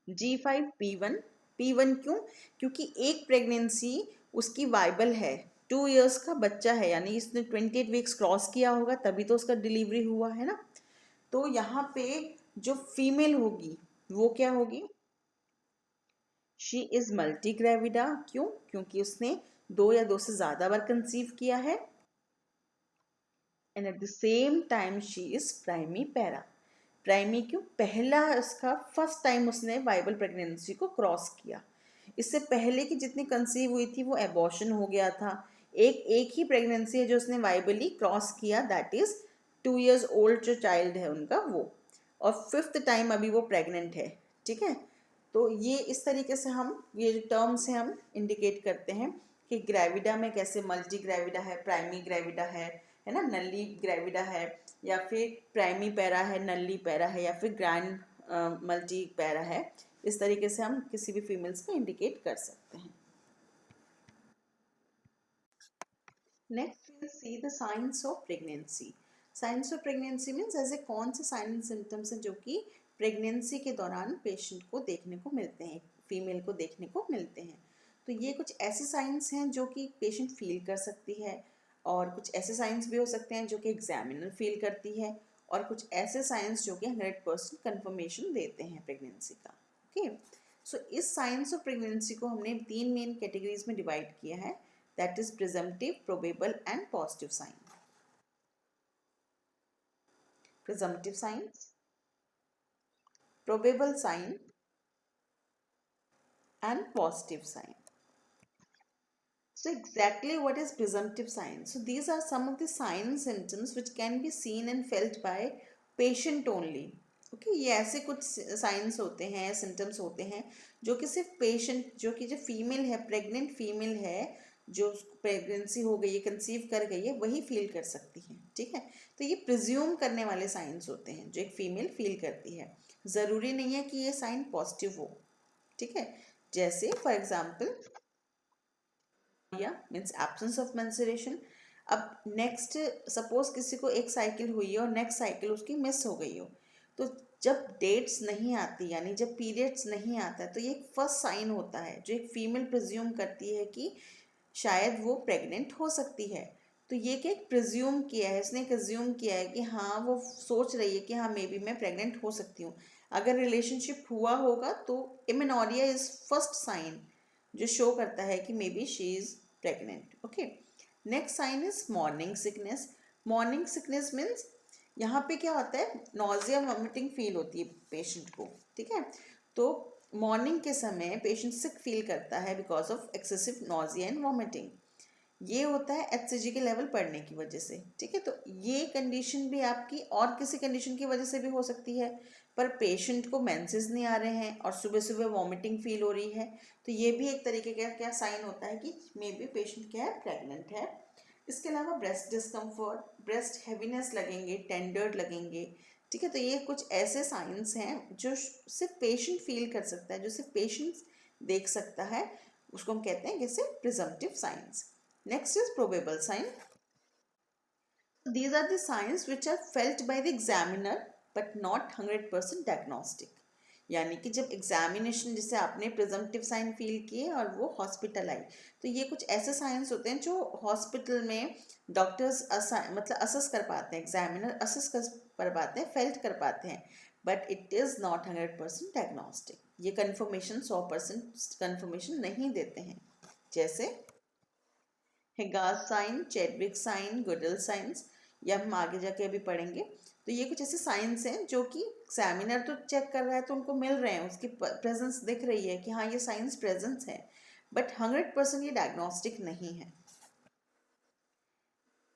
S1: G5P1. P1 क्यों? क्योंकि एक प्रेगनेंसी उसकी वाइबल है, 2 years का बच्चा है, यानी इसने 28 वीक्स क्रॉस किया होगा तभी तो उसका डिलीवरी हुआ है ना. तो यहाँ पे जो फीमेल होगी वो क्या होगी? She is multi gravida. क्यों? क्योंकि उसने 2 या 2 से ज्यादा बार कंसीव किया है and eight the same time she is primi para. Primi क्यों? पहला इसका फर्स्ट टाइम उसने वाइबल प्रेगनेंसी को क्रॉस किया. इससे पहले की जितनी कंसीव हुई थी वो एबॉर्शन हो गया था. एक ही प्रेगनेंसी है जो उसने वाइबली क्रॉस किया, दैट इज 2 years ओल्ड जो चाइल्ड है उनका वो, और 5th टाइम अभी वो प्रेग्नेंट है. ठीक है. तो ये इस तरीके से हम ये जो टर्म्स हैं हम इंडिकेट करते हैं कि ग्रेविडा में कैसे मल्टी ग्रेविडा है, प्राइमी ग्रेविडा है ना, नल्ली ग्रेविडा है, या फिर प्राइमी पैरा है, नल्ली पैरा है, या फिर ग्रैंड मल्टी पैरा है. इस तरीके से हम किसी भी फीमेल्स को इंडिकेट कर सकते हैं. Next will see the science of pregnancy. Science of pregnancy means ऐसे कौन से साइन एंड सिम्टम्स हैं जो कि प्रेगनेंसी के दौरान पेशेंट को देखने को मिलते हैं, फीमेल को देखने को मिलते हैं. तो ये कुछ ऐसे साइंस हैं जो कि पेशेंट फील कर सकती है, और कुछ ऐसे साइंस भी हो सकते हैं जो कि एग्जामिनर फील करती है, और कुछ ऐसे साइंस जो कि 100% कन्फर्मेशन देते हैं प्रेगनेंसी का. ओके. सो इस साइंस ऑफ प्रेगनेंसी को हमने 3 मेन कैटेगरीज में डिवाइड किया है, that is presumptive, probable and positive sign. Presumptive signs, probable sign and positive sign. So exactly what is presumptive signs? So these are some of the signs and symptoms which can be seen and felt by patient only. Okay ये ऐसे कुछ science होते हैं, symptoms होते हैं जो कि सिर्फ पेशेंट, जो कि जो फीमेल है, प्रेग्नेंट फीमेल है, जो प्रेगनेंसी हो गई है, कंसीव कर गई है, वही फील कर सकती है। ठीक है, तो ये प्रिज्यूम करने वाले साइंस होते हैं जो एक फीमेल फील करती है। ज़रूरी नहीं है कि ये साइन पॉजिटिव हो। ठीक है, जैसे फॉर एग्जाम्पल या मीन्स एब्सेंस ऑफ मेंस्ट्रुएशन। अब नेक्स्ट सपोज किसी को एक साइकिल हुई है और नेक्स्ट साइकिल उसकी मिस हो गई हो, तो जब डेट्स नहीं आती यानी जब पीरियड्स नहीं आता है, तो ये एक फर्स्ट साइन होता है जो एक फीमेल प्रिज्यूम करती है कि शायद वो प्रेग्नेंट हो सकती है। तो ये कि एक प्रिज्यूम किया है, इसने एक अज्यूम किया है कि हाँ वो सोच रही है कि हाँ मे बी मैं प्रेग्नेंट हो सकती हूँ। अगर रिलेशनशिप हुआ होगा तो इमेनोरिया इज फर्स्ट साइन जो शो करता है कि may be she is pregnant. Okay, next sign is morning sickness. Morning sickness means यहाँ पे क्या होता है, नॉजिया वॉमिटिंग फील होती है पेशेंट को। ठीक है, तो मॉर्निंग के समय पेशेंट सिक फील करता है because of excessive nausea and vomiting. ये होता है एचसीजी के लेवल बढ़ने की वजह से। ठीक है, तो ये कंडीशन भी आपकी और किसी कंडीशन की वजह से भी हो सकती है, पर पेशेंट को मेंसेस नहीं आ रहे हैं और सुबह सुबह वॉमिटिंग फील हो रही है, तो ये भी एक तरीके का क्या साइन होता है कि मे बी पेशेंट क्या है, प्रेग्नेंट है। इसके अलावा ब्रेस्ट डिस्कम्फर्ट, ब्रेस्ट हैवीनेस लगेंगे, टेंडर्ड लगेंगे। ठीक है, तो ये कुछ ऐसे साइंस हैं जो सिर्फ पेशेंट फील कर सकता है, जो सिर्फ पेशेंट देख सकता है, उसको हम कहते हैं जैसे presumptive science. Next is probable sign. These are the signs which are felt by the examiner but not 100% diagnostic. यानी कि जब एग्जामिनेशन, जैसे आपने प्रिजम्पटिव साइन फील किए और वो हॉस्पिटल आई, तो ये कुछ ऐसे साइंस होते हैं जो हॉस्पिटल में डॉक्टर्स मतलब असेस कर पाते हैं, एग्जामिनर असेस कर पाते हैं, फेल्ट कर पाते हैं, but it is not 100% diagnostic. ये कन्फर्मेशन 100% कन्फर्मेशन नहीं देते हैं। जैसे Hegar's sign, Chadwick sign, Goodell signs, या हम आगे जाके अभी पढ़ेंगे। तो ये कुछ ऐसे साइंस हैं जो कि एग्जामिनर तो चेक कर रहा है तो उनको मिल रहे हैं, उसकी प्रेजेंस दिख रही है कि हाँ ये साइंस प्रेजेंस है, बट 100% ये डायग्नोस्टिक नहीं है।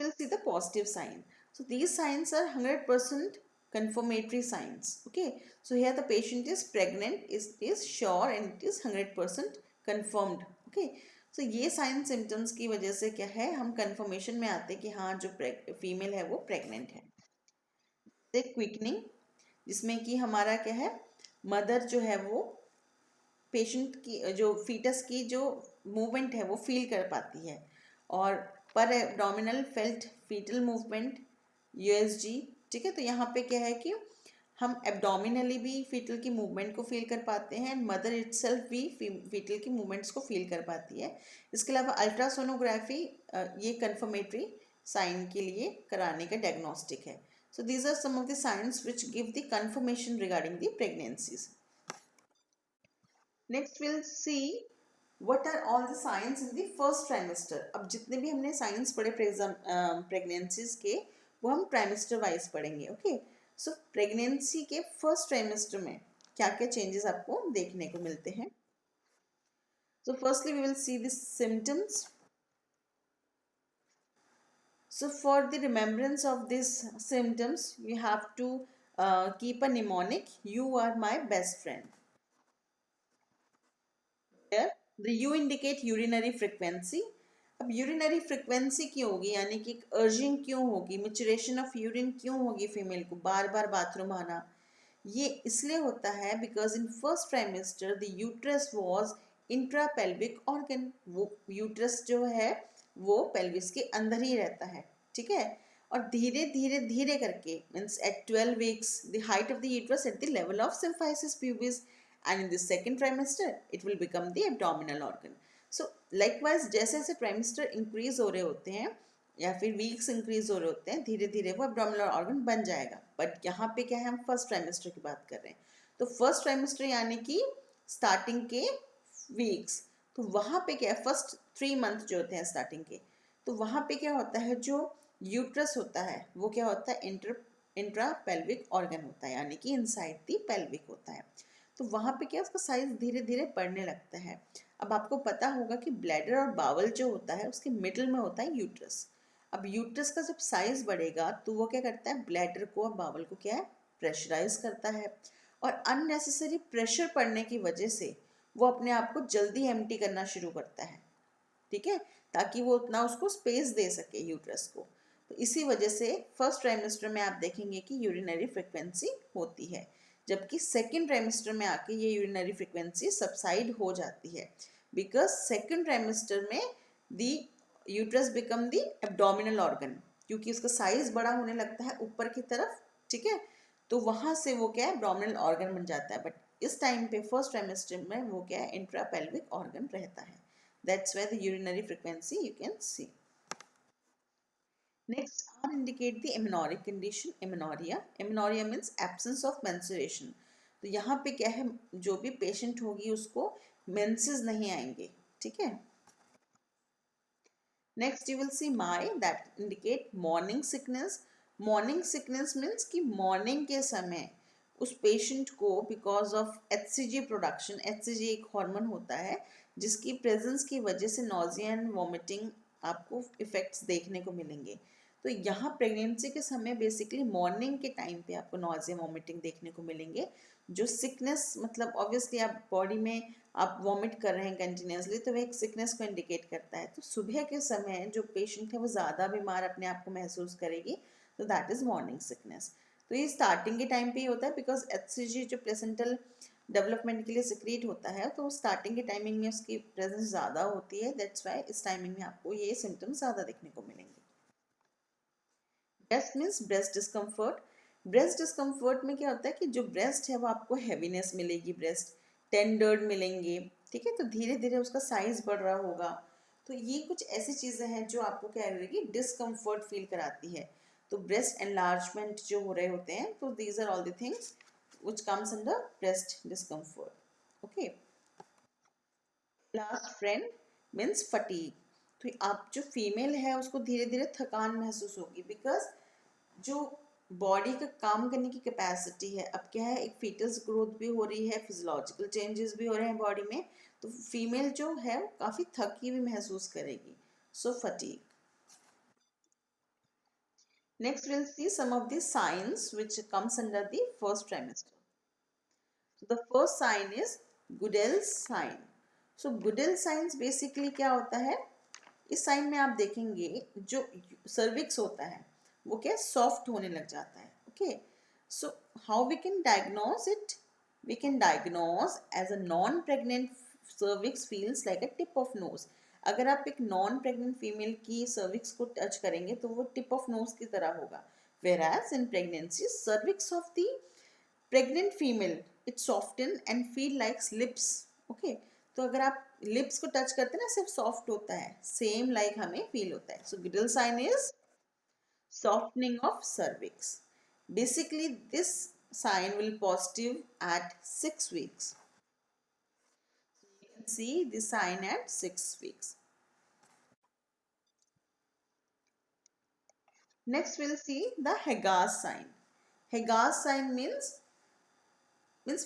S1: We'll see the positive sign. So these signs are 100% confirmatory signs. Okay, so here the patient is pregnant, is sure, and it is 100% confirmed. Okay, so ये साइन सिम्टम्स की वजह से क्या है, हम कंफर्मेशन में आते हैं कि हाँ जो फीमेल है वो प्रेग्नेंट है। क्विकनिंग, जिसमें कि हमारा क्या है, मदर जो है वो पेशेंट की जो फीटस की जो मूवमेंट है वो फील कर पाती है, और पर abdominal felt fetal movement, USG. ठीक है, तो यहाँ पे क्या है कि हम एब्डोमिनली भी फीटल की मूवमेंट को फील कर पाते हैं, मदर इटसेल्फ भी फीटल की मूवमेंट्स को फील कर पाती है। इसके अलावा अल्ट्रासोनोग्राफी ये कंफर्मेटरी साइन के लिए कराने का डायग्नोस्टिक है। So these are some of the signs which give the confirmation regarding the pregnancies. Next will see what are all the signs in the first trimester. अब जितने भी हमने साइंस पढ़े प्रेगनेंसीज के, वो हम ट्राइमेस्टर वाइज पढ़ेंगे। ओके, सो प्रेगनेंसी के फर्स्ट ट्राइमेस्टर में क्या क्या चेंजेस आपको देखने को मिलते हैं। So firstly we will see the symptoms. So for the remembrance of these symptoms, we have to keep a mnemonic, you are my best friend. Here the U indicate urinary frequency. अब urinary frequency क्यों होगी, यानी कि urging क्यों होगी, मिचुरेशन of urine क्यों होगी female को, बार बार बाथरूम आना, ये इसलिए होता है because in first trimester the uterus was intrapelvic organ. वो यूट्रस जो है वो पेल्विस के अंदर ही रहता है। ठीक है, और धीरे धीरे धीरे करके means at 12 weeks the height of the uterus at the level of symphysis pubis, and in the second trimester it will become the abdominal organ. So likewise जैसे जैसे trimester increase हो रहे होते हैं या फिर वीक्स इंक्रीज हो रहे होते हैं, धीरे धीरे वो एब्डोमिनल ऑर्गन बन जाएगा। बट यहाँ पे क्या है, हम फर्स्ट ट्राइमेस्टर की बात कर रहे हैं, तो फर्स्ट ट्राइमेस्टर यानी कि स्टार्टिंग के वीक्स, तो वहाँ पे क्या है, फर्स्ट 3 मंथ जो होते हैं स्टार्टिंग के, तो वहाँ पे क्या होता है, जो यूट्रस होता है वो क्या होता है, इंट्रा पेल्विक ऑर्गन होता है, यानी कि इनसाइड दी पेल्विक होता है। तो वहाँ पे क्या, उसका साइज धीरे धीरे बढ़ने लगता है। अब आपको पता होगा कि ब्लैडर और बावल जो होता है उसके मिडिल में होता है यूट्रस। अब यूट्रस का जब साइज बढ़ेगा तो वो क्या करता है, ब्लैडर को और बावल को क्या है, प्रेशराइज करता है, और अननेसेसरी प्रेशर पड़ने की वजह से वो अपने आप को जल्दी एम्प्टी करना शुरू करता है, ठीक है, ताकि वो उतना उसको स्पेस दे सके यूट्रस को। तो इसी वजह से फर्स्ट ट्राइमेस्टर में आप देखेंगे कि यूरिनरी फ्रिक्वेंसी होती है, जबकि सेकेंड ट्राइमेस्टर में आके ये यूरिनरी फ्रिक्वेंसी सबसाइड हो जाती है, बिकॉज सेकेंड ट्राइमेस्टर में the uterus become the abdominal organ, क्योंकि उसका साइज बड़ा होने लगता है ऊपर की तरफ, ठीक है, तो वहां से वो क्या है, एब्डोमिनल ऑर्गन बन जाता है। बट इस टाइम पे फर्स्ट ट्राइमेस्टर में वो क्या है, इंट्रापेल्विक ऑर्गन रहता है। That's where the urinary frequency you can see. Next, R indicate the amenorrheic condition, amenorrhea. Amenorrhea means absence of menstruation. तो यहाँ पे क्या है, जो भी पेशेंट होगी उसको मेंसेस नहीं आएंगे, ठीक है। Next, you will see my that indicate morning sickness. Morning sickness means कि morning के समय उस पेशेंट को because of HCG production, HCG एक हार्मोन होता है जिसकी प्रेजेंस की वजह से नॉजिया एंड वॉमिटिंग आपको इफेक्ट्स देखने को मिलेंगे। तो यहाँ प्रेगनेंसी के समय बेसिकली मॉर्निंग के टाइम पे आपको नॉजिया वॉमिटिंग देखने को मिलेंगे। जो सिकनेस मतलब ऑब्वियसली आप बॉडी में आप वॉमिट कर रहे हैं कंटिन्यूसली, तो वह एक सिकनेस को इंडिकेट करता है। तो सुबह के समय जो पेशेंट है वो ज़्यादा बीमार अपने आप को महसूस करेगी, तो दैट इज़ मॉर्निंग सिकनेस। तो ये स्टार्टिंग के टाइम पे ही होता है, बिकॉज HCG जो प्लेसेंटल डेवलपमेंट के लिए सिक्रीट होता है, तो स्टार्टिंग के टाइमिंग में उसकी प्रेजेंस ज़्यादा होती है, दैट्स वाई इस टाइमिंग में आपको ये सिम्टम्स ज़्यादा देखने को मिलेंगे। Breast means breast discomfort. Breast discomfort में क्या होता है कि जो ब्रेस्ट है वो आपको हैवीनेस मिलेगी, ब्रेस्ट टेंडर्ड मिलेंगे, ठीक है, तो धीरे धीरे उसका साइज बढ़ रहा होगा। तो ये कुछ ऐसी चीज़ें हैं जो आपको क्या करेगी, डिस्कम्फर्ट फील कराती है। तो ब्रेस्ट एनलार्जमेंट जो हो रहे होते हैं, तो these are all the things which comes under breast discomfort. Okay. Last friend means fatigue. तो आप जो फीमेल है उसको धीरे धीरे थकान महसूस होगी, बिकॉज जो बॉडी का काम करने की कैपेसिटी है, अब क्या है, एक फीटस ग्रोथ भी हो रही है, फिजियोलॉजिकल चेंजेस भी हो रहे हैं बॉडी में, तो फीमेल जो है काफ़ी थकी हुई महसूस करेगी। So fatigue. Next will see some of the signs which comes under the first trimester. So the first sign is Goodell's sign. So Goodell signs basically क्या होता है, इस साइन में आप देखेंगे जो सर्विक्स होता है वो क्या सॉफ्ट होने लग जाता है। Okay, so how we can diagnose it, we can diagnose as a non pregnant cervix feels like a tip of nose. अगर आप एक नॉन प्रेग्नेंट फीमेल की सर्विक्स को टच करेंगे तो वो टिप ऑफ नोज की तरह होगा, whereas in pregnancy cervix of the pregnant female it soften and feel like lips. Okay, तो अगर आप लिप्स को टच करते हैं ना, सिर्फ सॉफ्ट होता है, सेम लाइक हमें फील होता है। So Goodell sign is softening of cervix. Basically this sign will positive at 6 weeks. You can see the sign at 6 weeks. Next we'll see the Haggar's sign. Haggar's sign means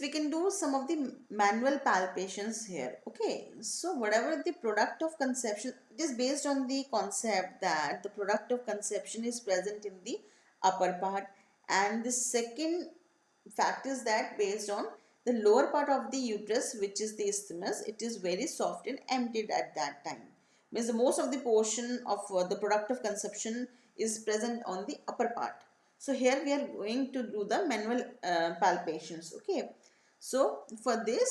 S1: we can do some of the manual palpations here. Okay, so whatever the product of conception, it is based on the concept that the product of conception is present in the upper part, and the second fact is that based on the lower part of the uterus, which is the isthmus, it is very soft and emptied at that time. Means the most of the portion of the product of conception is present on the upper part. So here we are going to do the manual palpations. Okay, so for this,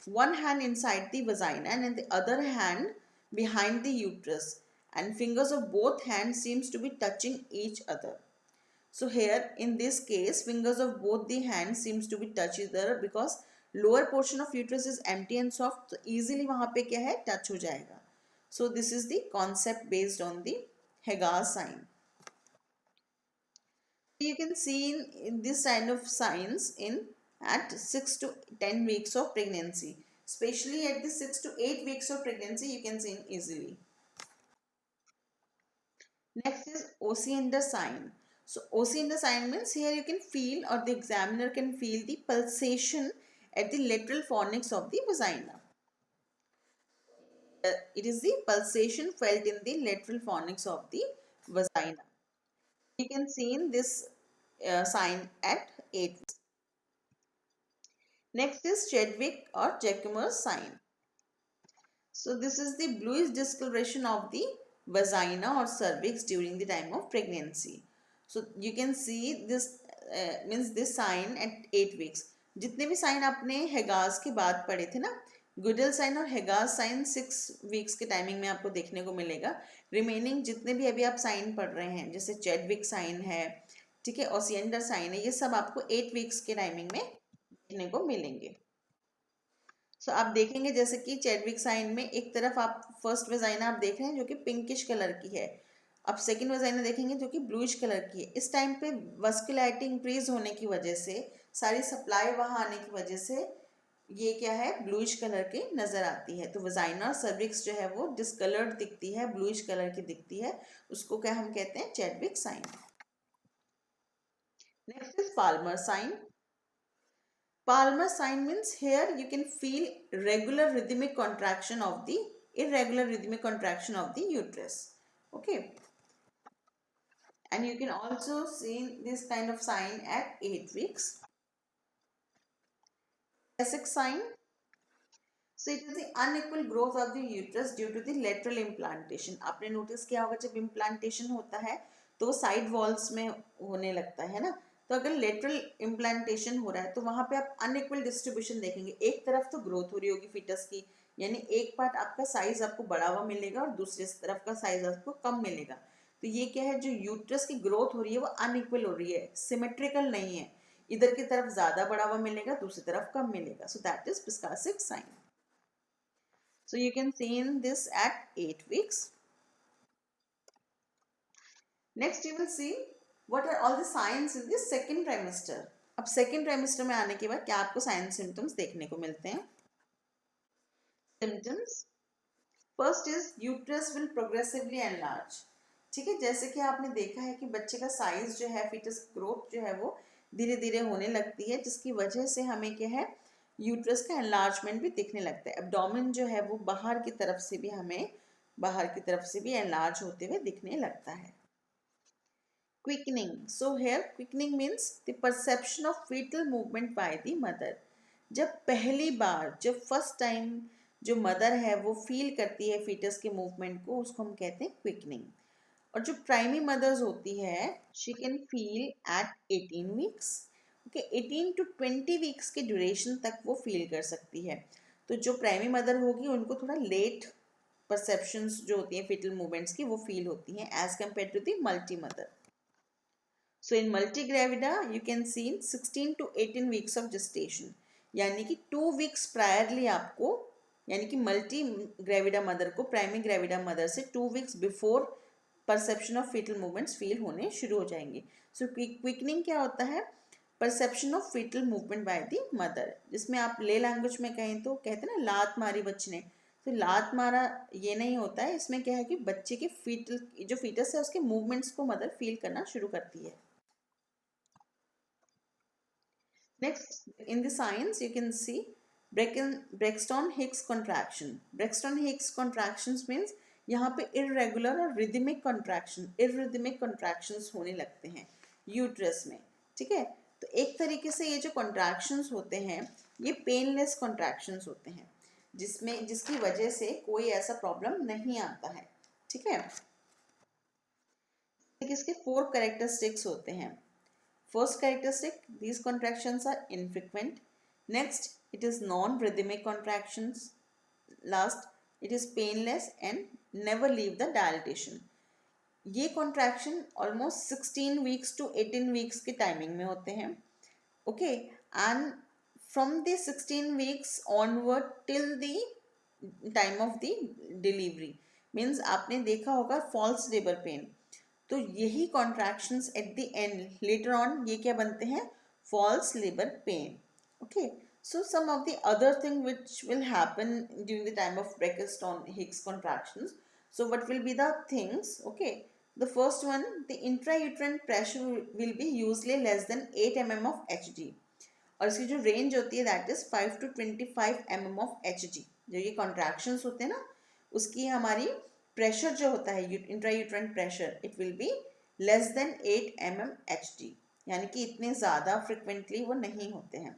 S1: one hand inside the vagina and the other hand behind the uterus, and fingers of both hands seems to be touching each other. So here in this case, fingers of both the hands seems to be touch each other, because lower portion of uterus is empty and soft, so easily वहाँ पे क्या है, touch हो जाएगा. So this is the concept based on the Hagar sign. You can see in this kind of signs in at 6 to 10 weeks of pregnancy. Especially at the 6 to 8 weeks of pregnancy, you can see easily. Next is Osiander sign. So Osiander sign means here you can feel, or the examiner can feel the pulsation at the lateral fornix of the vagina. it is the pulsation felt in the lateral fornix of the vagina. You can see in this sign at 8 weeks. Next is Chadwick or Jacquemus sign. So this is the bluish discoloration of the vagina or cervix during the time of pregnancy. So you can see this means this sign at 8 weeks. जितने भी sign आपने हेगास के बाद पढ़े थे ना, Goodell sign और हेगास sign 6 weeks के टाइमिंग में आपको देखने को मिलेगा. रिमेनिंग जितने भी अभी आप साइन पढ़ रहे हैं, जैसे चैडविक साइन है, ठीक है, ओसिएंडर साइन है, ये सब आपको 8 वीक्स के टाइमिंग में देखने को मिलेंगे. सो आप देखेंगे जैसे कि चैडविक साइन में एक तरफ आप फर्स्ट वेजाइना आप देख रहे हैं जो कि पिंकिश कलर की है, आप सेकंड वेजाइना देखेंगे जो कि ब्लूइश कलर की है. इस टाइम पे वस्कुलैरिटी इंक्रीज होने की वजह से, सारी सप्लाई वहाँ आने की वजह से ये क्या है, ब्लूइश कलर की नजर आती है. तो वेजाइना और सर्विक्स जो है वो डिस्कलर्ड दिखती है, ब्लूइश कलर की दिखती है. उसको क्या हम कहते हैं, Chadwick sign. Next is Palmer sign. Palmer sign means here you can feel irregular rhythmic contraction of the uterus. Okay. And you can also see this kind of sign at 8 weeks. Essex sign. So it is the unequal growth of the uterus due to the lateral implantation. आपने notice किया होगा जब implantation होता है तो वो side walls में होने लगता है ना. तो अगर लेटरल इम्प्लांटेशन हो रहा है तो वहां पे आप अनइक्वल डिस्ट्रीब्यूशन देखेंगे. एक तरफ तो ग्रोथ हो रही होगी फीटस की, यानी एक पार्ट आपका साइज आपको बड़ा हुआ मिलेगा और दूसरे तरफ का साइज आपको कम मिलेगा. तो ये क्या है, जो यूट्रस की ग्रोथ हो रही है वो अनइक्वल हो रही है, सिमेट्रिकल नहीं है. इधर की तरफ ज्यादा बड़ा हुआ मिलेगा, दूसरी तरफ कम मिलेगा. So that is Piskacek sign. So you can see in this at 8 weeks. Next you will see what are all the signs in the second trimester. अब second trimester में आने के बाद क्या आपको sign symptoms देखने को मिलते हैं. Symptoms. First is uterus will progressively enlarge. ठीक है, जैसे कि आपने देखा है कि बच्चे का साइज जो है, फीटस ग्रोथ जो है वो धीरे धीरे होने लगती है, जिसकी वजह से हमें क्या है, यूट्रस का एनलार्जमेंट भी दिखने लगता है. एब्डोमेन जो है वो बाहर की तरफ से भी एनलार्ज होते हुए दिखने लगता है. Quickening. So here quickening means the perception of foetal movement by the mother. जब पहली बार, जब फर्स्ट टाइम जो मदर है वो फील करती है फीटस के मूवमेंट को, उसको हम कहते हैं क्विकनिंग. और जो प्राइमरी मदर्स होती है, she can feel at 18 weeks. Okay, 18 to 20 weeks के ड्यूरेशन तक वो फील कर सकती है. तो जो प्राइमरी मदर होगी उनको थोड़ा लेट परसेप्शंस जो होती हैं फीटल मूवमेंट्स की वो फील होती हैं as compare to the multi mother. So in multi gravida you can see 16 to 18 weeks of gestation, यानी कि 2 वीक्स प्रायरली आपको, यानी कि मल्टी ग्रेविडा मदर को प्राइमरी ग्रेविडा मदर से 2 weeks before perception of foetal movements feel होने शुरू हो जाएंगे. सो क्विकनिंग क्या होता है, perception of foetal movement by the mother, जिसमें आप ले लैंग्वेज में कहें तो कहते हैं ना लात मारी बच्चे ने. तो लात मारा ये नहीं होता है, इसमें क्या है कि बच्चे के फीटल जो फीटस है उसके मूवमेंट्स को मदर फील करना शुरू करती है. Next in the science you can C Braxton Hicks contraction. Braxton Hicks contractions means यहाँ पे इरेगुलर और रिदमिक कॉन्ट्रैक्शंस होने लगते हैं यूट्रस में. ठीक है, तो एक तरीके से ये जो कॉन्ट्रैक्शंस होते हैं ये पेनलेस कॉन्ट्रैक्शंस होते हैं, जिसकी वजह से कोई ऐसा प्रॉब्लम नहीं आता है. ठीक है, इसके 4 कैरेक्टरिस्टिक्स होते हैं. First characteristic, these contractions are infrequent. Next, it is non-rhythmic contractions. Last, it is painless and never leave the dilatation. ये contraction almost 16 weeks to 18 weeks के टाइमिंग में होते हैं. Okay, and from the 16 weeks onward till the time of the delivery, means आपने देखा होगा false labour pain, तो यही contractions at the end later on ये क्या बनते हैं, false labour pain. Okay, so some of the other thing which will happen during the time of Braxton Hicks contractions. So what will be the things? Okay, the first one, the intrauterine pressure will be usually less than 8 mm of Hg, और इसकी जो range होती है that is 5 to 25 mm of Hg. जो ये contractions होते हैं ना उसकी हमारी प्रेशर जो होता है intrauterine pressure, it will be less than 8 mmHg, यानी कि इतने ज़्यादा फ्रिक्वेंटली वो नहीं होते हैं.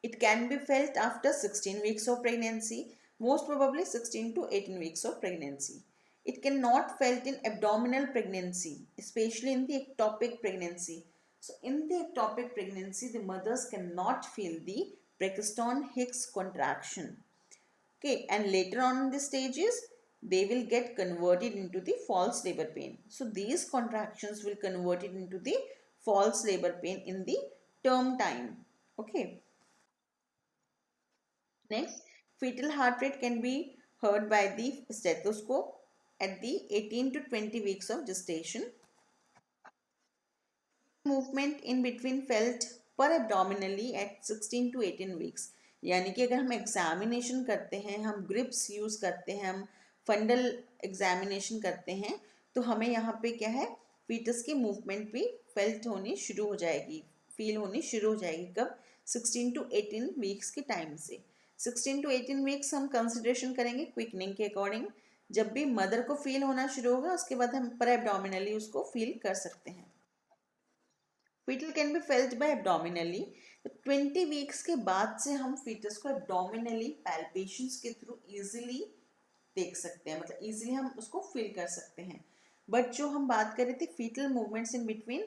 S1: It can be felt after 16 weeks of pregnancy, most probably 16 to 18 weeks of pregnancy. It cannot felt in abdominal pregnancy, especially in the ectopic pregnancy. So in the ectopic pregnancy, the mothers cannot feel the Braxton Hicks contraction. Okay, and later on in the stages, they will get converted into the false labor pain. So these contractions will convert it into the false labor pain in the term time. Okay. Next, fetal heart rate can be heard by the stethoscope at the 18 to 20 weeks of gestation. Movement in between felt per abdominally at 16 to 18 weeks. यानी कि अगर हम examination करते हैं, हम grips use करते हैं, हम फंडल एग्जामिनेशन करते हैं, तो हमें यहाँ पे क्या है, फीटस की मूवमेंट भी फेल्ट होनी शुरू हो जाएगी, फील होनी शुरू हो जाएगी. कब? 16 टू 18 वीक्स के टाइम से. 16 टू 18 वीक्स हम कंसिडरेशन करेंगे क्विकनिंग के अकॉर्डिंग. जब भी मदर को फील होना शुरू होगा, उसके बाद हम पर एब्डोमिनली उसको फील कर सकते हैं. Fetal can be felt by abdominally. 20 weeks के बाद से हम फीटस को एब्डोमिनली पैल्पेशंस के थ्रू इजीली देख सकते हैं, मतलब इजीली हम उसको फील कर सकते हैं. बट जो हम बात कर रहे थे foetal movements in between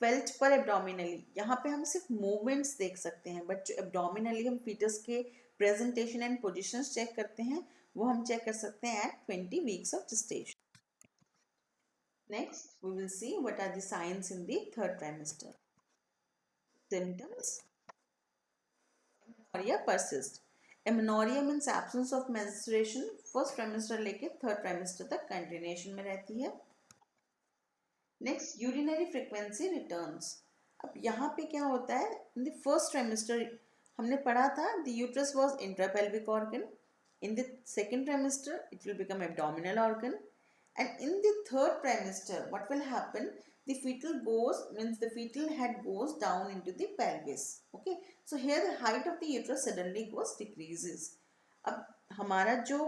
S1: felt पर एब्डोमिनली, यहाँ पे हम सिर्फ मूवमेंट्स देख सकते हैं, बट जो एब्डोमिनली हम फीटस के प्रेजेंटेशन एंड पोजिशंस चेक करते हैं, वो हम चेक कर सकते हैं at 20 weeks of gestation. Next, we will see what are the signs in the third trimester. Symptoms. Amenorrhea persist. Amenorrhea means absence of menstruation. First trimester लेके third trimester तक continuation में रहती है. Next, urinary frequency returns. अब यहाँ पे क्या होता है, इन द फर्स्ट ट्राइमेस्टर हमने पढ़ा था the uterus was intrapelvic organ. In the second trimester it will become abdominal organ. And in the third trimester, what will happen? The fetal head goes down into the pelvis. Okay, so here the height of the uterus suddenly goes decreases. अब हमारा जो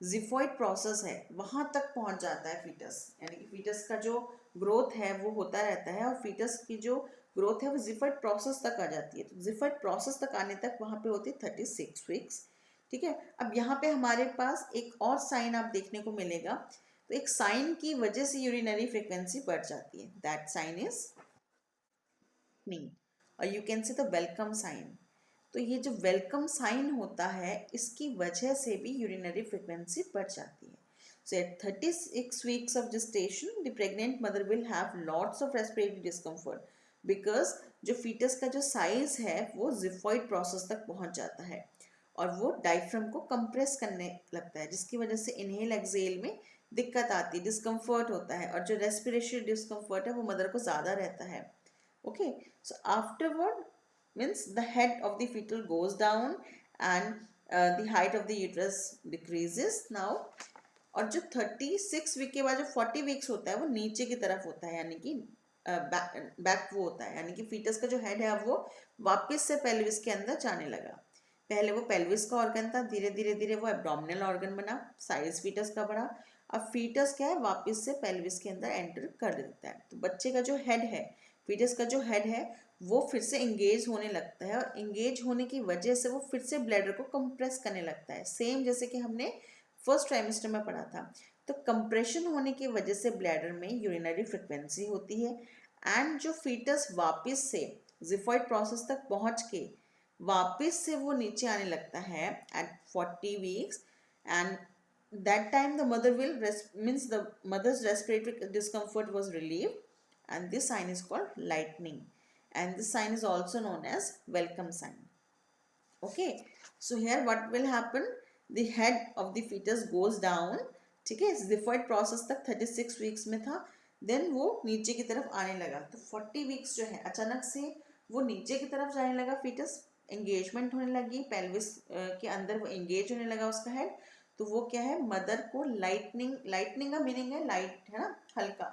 S1: xiphoid process है वहाँ तक पहुँच जाता है foetus, यानी कि फीटस का जो ग्रोथ है वो होता रहता है, और फीटस की जो ग्रोथ है वो जिफॉइड प्रोसेस तक आ जाती है. तो जिफॉइड प्रोसेस तक आने तक वहाँ पे होती है 36 वीक्स. ठीक है. अब यहाँ पे हमारे पास एक और साइन आप देखने को मिलेगा. तो एक साइन की वजह से यूरिनरी फ्रीक्वेंसी बढ़ जाती है. दैट साइन इज नी, और you can say the welcome sign. तो ये जो वेलकम साइन होता है, इसकी वजह से भी यूरिनरी फ्रीक्वेंसी बढ़ जाती है. So at 36 weeks of gestation the pregnant mother will have lots of respiratory discomfort, because जो फीटस का जो साइज है वो जिफॉइड प्रोसेस तक पहुंच जाता है, और वो डायफ्राम को कंप्रेस करने लगता है, जिसकी वजह से इनहेल एक्सहेल में दिक्कत आती है, डिस्कम्फर्ट होता है, और जो रेस्पिरेटरी डिस्कम्फर्ट है वो मदर को ज़्यादा रहता है. Okay, so afterward means the head of the fetal goes down and the height of the uterus decreases now. और जो 36 वीक के बाद जो 40 वीक्स होता है वो नीचे की तरफ होता है, यानी कि बैक वो होता है, यानी कि फीटस का जो हेड है अब वो वापस से पेल्विस के अंदर जाने लगा. पहले वो पेल्विस का ऑर्गन था, धीरे धीरे धीरे वो एब्डोमिनल ऑर्गन बना, साइज फीटस का बढ़ा. अब फीटस क्या है, वापस से पेल्विस के अंदर एंटर कर देता है. तो बच्चे का जो हेड है, फीटस का जो हेड है, वो फिर से इंगेज होने लगता है, और इंगेज होने की वजह से वो फिर से ब्लैडर को कंप्रेस करने लगता है, सेम जैसे कि हमने फर्स्ट ट्राइमेस्टर में पढ़ा था. तो कंप्रेशन होने की वजह से ब्लैडर में यूरिनरी फ्रिक्वेंसी होती है, एंड जो फीटस वापस से जिफॉइड प्रोसेस तक पहुंच के वापस से वो नीचे आने लगता है at 40 weeks, and that time the mother will means the mother's respiratory discomfort was relieved, and this sign is called lightening, and this sign is also known as welcome sign. Okay, so here what will happen, the head of the fetus goes down. ठीक है, xiphoid process तक 36 weeks में था, then वो नीचे की तरफ आने लगा. तो 40 वीक्स जो है अचानक से वो नीचे की तरफ जाने लगा, फीटस एंगेजमेंट होने लगी, पेल्विस के अंदर वो एंगेज होने लगा उसका हेड. तो वो क्या है, मदर को लाइटनिंग का मीनिंग है लाइट, है ना, हल्का.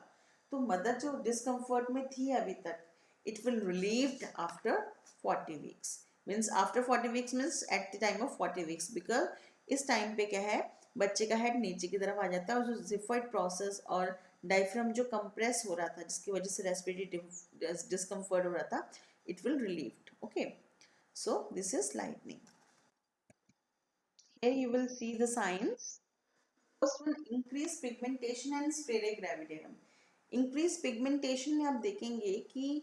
S1: तो मदर जो डिस्कम्फर्ट में थी अभी तक, it will relieved after 40 weeks. Means after 40 weeks means at the time of 40 weeks, because इस टाइम पे क्या है, बच्चे का हेड नीचे की तरफ आ जाता है और जो जिफाइड प्रोसेस और डायफ्राम जो कंप्रेस हो रहा था जिसकी वजह से रेस्पिरेटरी डिस्कम्फर्ट हो रहा था, it will relieved. Okay, so this is lightning. Here you will see the signs. First one, increased pigmentation and sclera gravidarum. Increased pigmentation में आप देखेंगे कि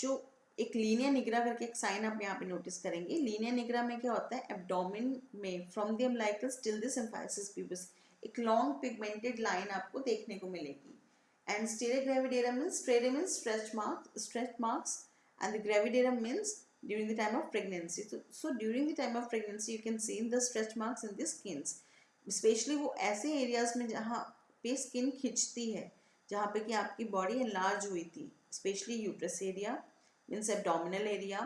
S1: जो एक लीनिया निग्रा करके एक साइन आप यहाँ पे नोटिस करेंगे. लीनिया निग्रा में क्या होता है, एब्डोमेन में from the umbilicus till the symphysis pubis एक लॉन्ग पिगमेंटेड लाइन आपको देखने को मिलेगी. And sclera gravidarum means stretch marks, and the gravidarum means during the time of pregnancy. So during the time of pregnancy you can see the stretch marks in the skins. Specially वो ऐसे areas में जहाँ पे skin खिंचती है, जहाँ पे कि आपकी बॉडी एनलार्ज हुई थी, specially uterus area means abdominal area,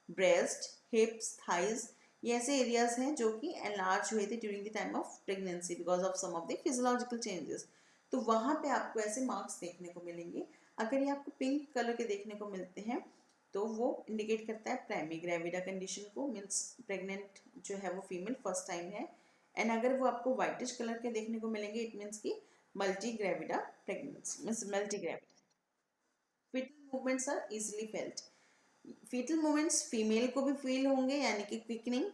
S1: breast, hips, thighs, ये ऐसे एरियाज हैं जो कि एनलार्ज हुए थे during the time of pregnancy because of some of the physiological changes. तो वहाँ पे आपको ऐसे मार्क्स देखने को मिलेंगे. अगर ये आपको पिंक कलर के देखने को मिलते हैं तो वो इंडिकेट करता है प्राइमरी ग्रेविडा कंडीशन को, मीन्स प्रेग्नेंट जो है वो फीमेल फर्स्ट टाइम है. एंड अगर वो आपको व्हाइटिश कलर के देखने को मिलेंगे इट मीन्स की multi gravida pregnancy means multi gravida. Foetal movements are easily felt. Foetal movements female को भी फील होंगे यानी कि क्विकनिंग.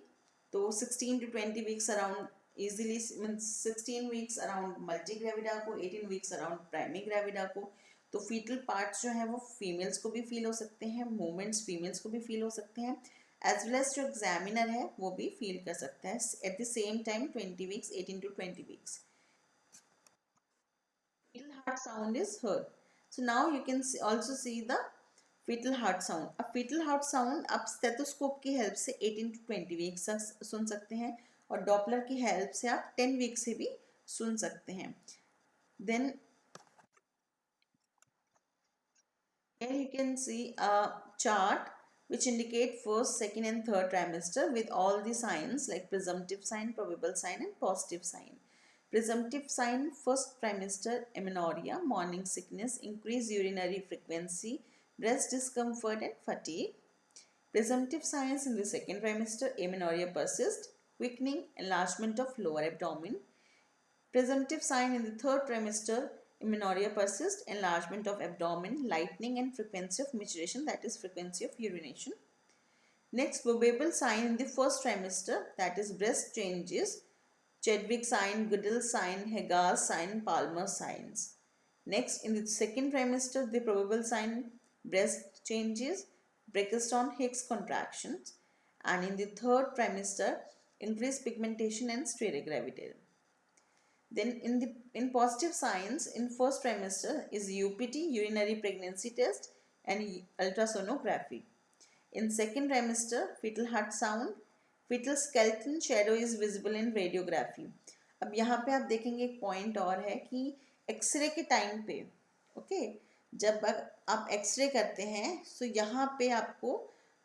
S1: तो 16 to 20 weeks around easily means 16 weeks around multi gravida को, 18 वीक्स अराउंड प्राइमरी ग्रेविडा को. तो फीटल पार्ट्स जो है वो फीमेल्स को भी फील हो सकते हैं, मूवमेंट्स फीमेल्स को भी फील हो सकते हैं, एज वेल एज जो एग्जामिनर है वो भी फील कर सकता है eight the same time 20 weeks, 18 to 20 weeks. Fetal heart sound is heard. So now you can also see the fetal heart sound. अब fetal heart sound आप स्टेथोस्कोप की हेल्प से 18 to 20 वीक्स तक सुन सकते हैं और डॉपलर की हेल्प से आप 10 वीक से भी सुन सकते हैं. Then here you can see a chart which indicate first, second and third trimester with all the signs like presumptive sign, probable sign and positive sign. Presumptive sign, first trimester, amenorrhea, morning sickness, increased urinary frequency, breast discomfort and fatigue. Presumptive signs in the second trimester, amenorrhea persist, quickening, enlargement of lower abdomen. Presumptive sign in the third trimester, amenorrhea persist, enlargement of abdomen, lightening and frequency of maturation, that is frequency of urination. Next, probable sign in the first trimester, that is breast changes, Chadwick sign, Goodell sign, Hegar's sign, Palmer signs. Next, in the second trimester, the probable sign, breast changes, Braxton-Hicks contractions. And in the third trimester, increased pigmentation and sclera gravidarum. Then in positive signs in first trimester is UPT, urinary pregnancy test, and ultrasonography. In second trimester, fetal heart sound, fetal skeleton shadow is visible in radiography. अब यहाँ पे आप देखेंगे एक point और है कि x ray के टाइम पे ओके जब आप एक्सरे करते हैं तो यहाँ पे आपको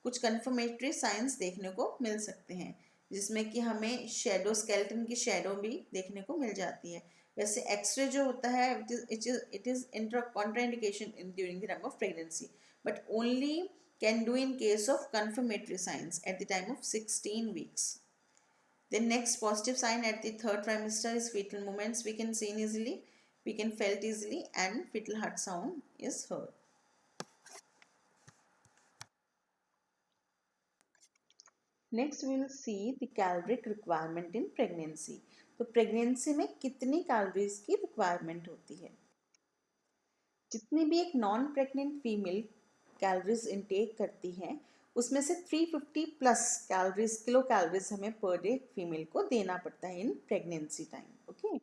S1: कुछ कंफर्मेटरी साइंस देखने को मिल सकते हैं जिसमें कि हमें शेडो स्केलेटन की शेडो भी देखने को मिल जाती है. वैसे एक्सरे जो होता है it is contraindication in during the time of pregnancy but only can do in case of confirmatory signs at the time of 16 weeks. The next positive sign at the third trimester is fetal movements we can see easily, we can felt easily and fetal heart sound is heard. Next we will see the caloric requirement in pregnancy. तो pregnancy में कितनी calories की requirement होती है. जितनी भी एक non pregnant female calories intake करती हैं उसमें से 350 प्लस कैलोरीज किलो कैलोरीज हमें पर डे फीमेल को देना पड़ता है in pregnancy time. Okay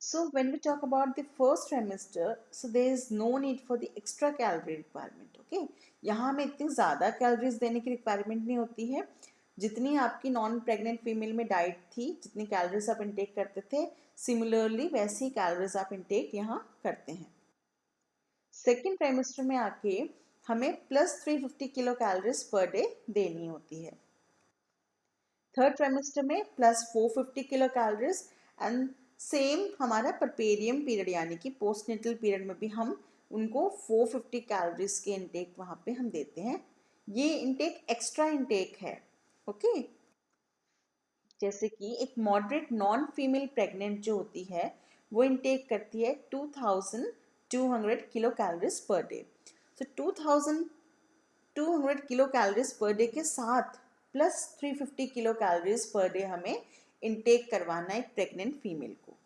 S1: so when we talk about the first trimester so there is no need for the extra calorie requirement. Okay यहाँ हमें इतनी ज़्यादा कैलोरीज देने की रिक्वायरमेंट नहीं होती है. जितनी आपकी नॉन प्रेग्नेंट फीमेल में डाइट थी जितनी कैलोरीज आप इनटेक करते थे सिमिलरली वैसी कैलोरीज आप इनटेक यहाँ करते हैं. सेकेंड ट्राइमेस्टर में आके हमें plus 350 kilo calories per day देनी होती है. थर्ड ट्राइमेस्टर में plus 450 kilo calories and same हमारा परपेरियम पीरियड यानी कि पोस्टनेटल पीरियड में भी हम उनको 450 कैलोरीज के इनटेक वहाँ पे हम देते हैं. ये इनटेक एक्स्ट्रा इनटेक है. ओके जैसे कि एक मॉडरेट नॉन फीमेल प्रेग्नेंट जो होती है वो इनटेक करती है 2200 किलो कैलोरीज पर डे। सो 2200 किलो कैलोरीज पर डे के साथ plus 350 kilo calories per day हमें इनटेक करवाना है एक प्रेग्नेंट फीमेल को।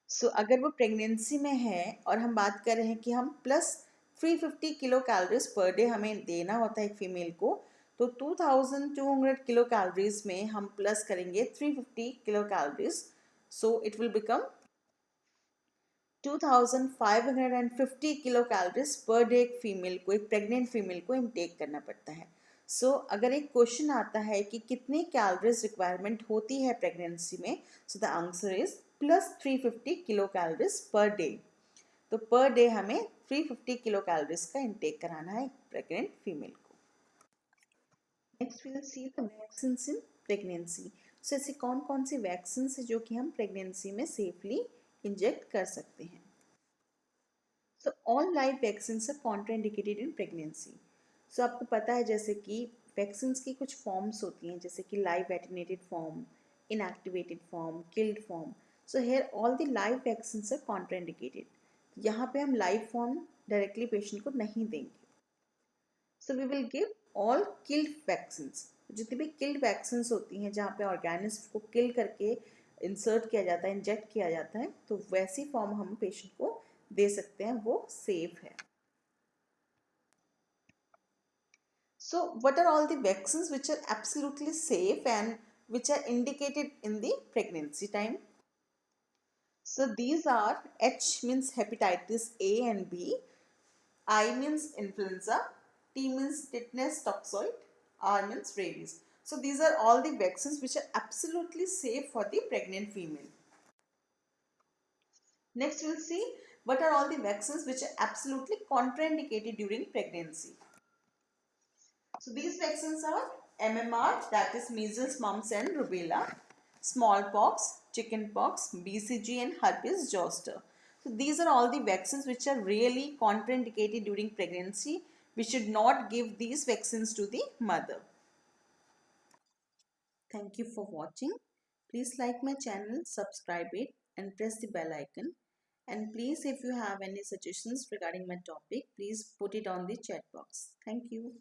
S1: सो अगर वो प्रेगनेंसी में है और हम बात कर रहे हैं कि हम plus 350 kilo calories per day हमें देना होता है एक फीमेल को, तो 2200 किलो कैलोरीज में हम प्लस करेंगे 350 kilo calories, so it will become 2550 kilo calories per day एक फीमेल को, एक प्रेग्नेंट फीमेल को इनटेक करना पड़ता है। सो अगर एक क्वेश्चन आता है कि कितनी कैलोरीज रिक्वायरमेंट होती है प्रेगनेंसी में, so the answer is plus 350 kilo calories per day. तो पर डे हमें 350 किलो कैलोरीज का इनटेक कराना है प्रेग्नेंट फीमेल को। Next we will see the vaccine in pregnancy. So ऐसी कौन कौन सी वैक्सीन है जो कि हम प्रेगनेंसी में सेफली इंजेक्ट कर सकते हैं। So all live vaccine are contraindicated in pregnancy. So आपको पता है जैसे कि वैक्सीन की कुछ फॉर्म्स होती हैं, जैसे कि live attenuated form, inactivated form, killed form. So here all the live vaccine are contraindicated. यहाँ पे हम लाइव फॉर्म डायरेक्टली पेशेंट को नहीं देंगे। So we will give all killed vaccine. जितनी भी किल्ड वैक्सीन होती हैं जहाँ पे ऑर्गेनिज्म को किल करके इंसर्ट किया जाता है, इंजेक्ट किया जाता है, तो वैसी फॉर्म हम पेशेंट को दे सकते हैं, वो सेफ है। So what are all the vaccines which are absolutely safe and which are indicated in the pregnancy time? So these are: H means hepatitis A and B, I means influenza, T means tetanus toxoid, R means rabies. So these are all the vaccines which are absolutely safe for the pregnant female. Next we'll see what are all the vaccines which are absolutely contraindicated during pregnancy. So these vaccines are MMR, that is measles, mumps and rubella, smallpox, chickenpox, BCG and herpes zoster. So these are all the vaccines which are really contraindicated during pregnancy. We should not give these vaccines to the mother. Thank you for watching. Please like my channel, subscribe it and press the bell icon. And please, if you have any suggestions regarding my topic, please put it on the chat box. Thank you.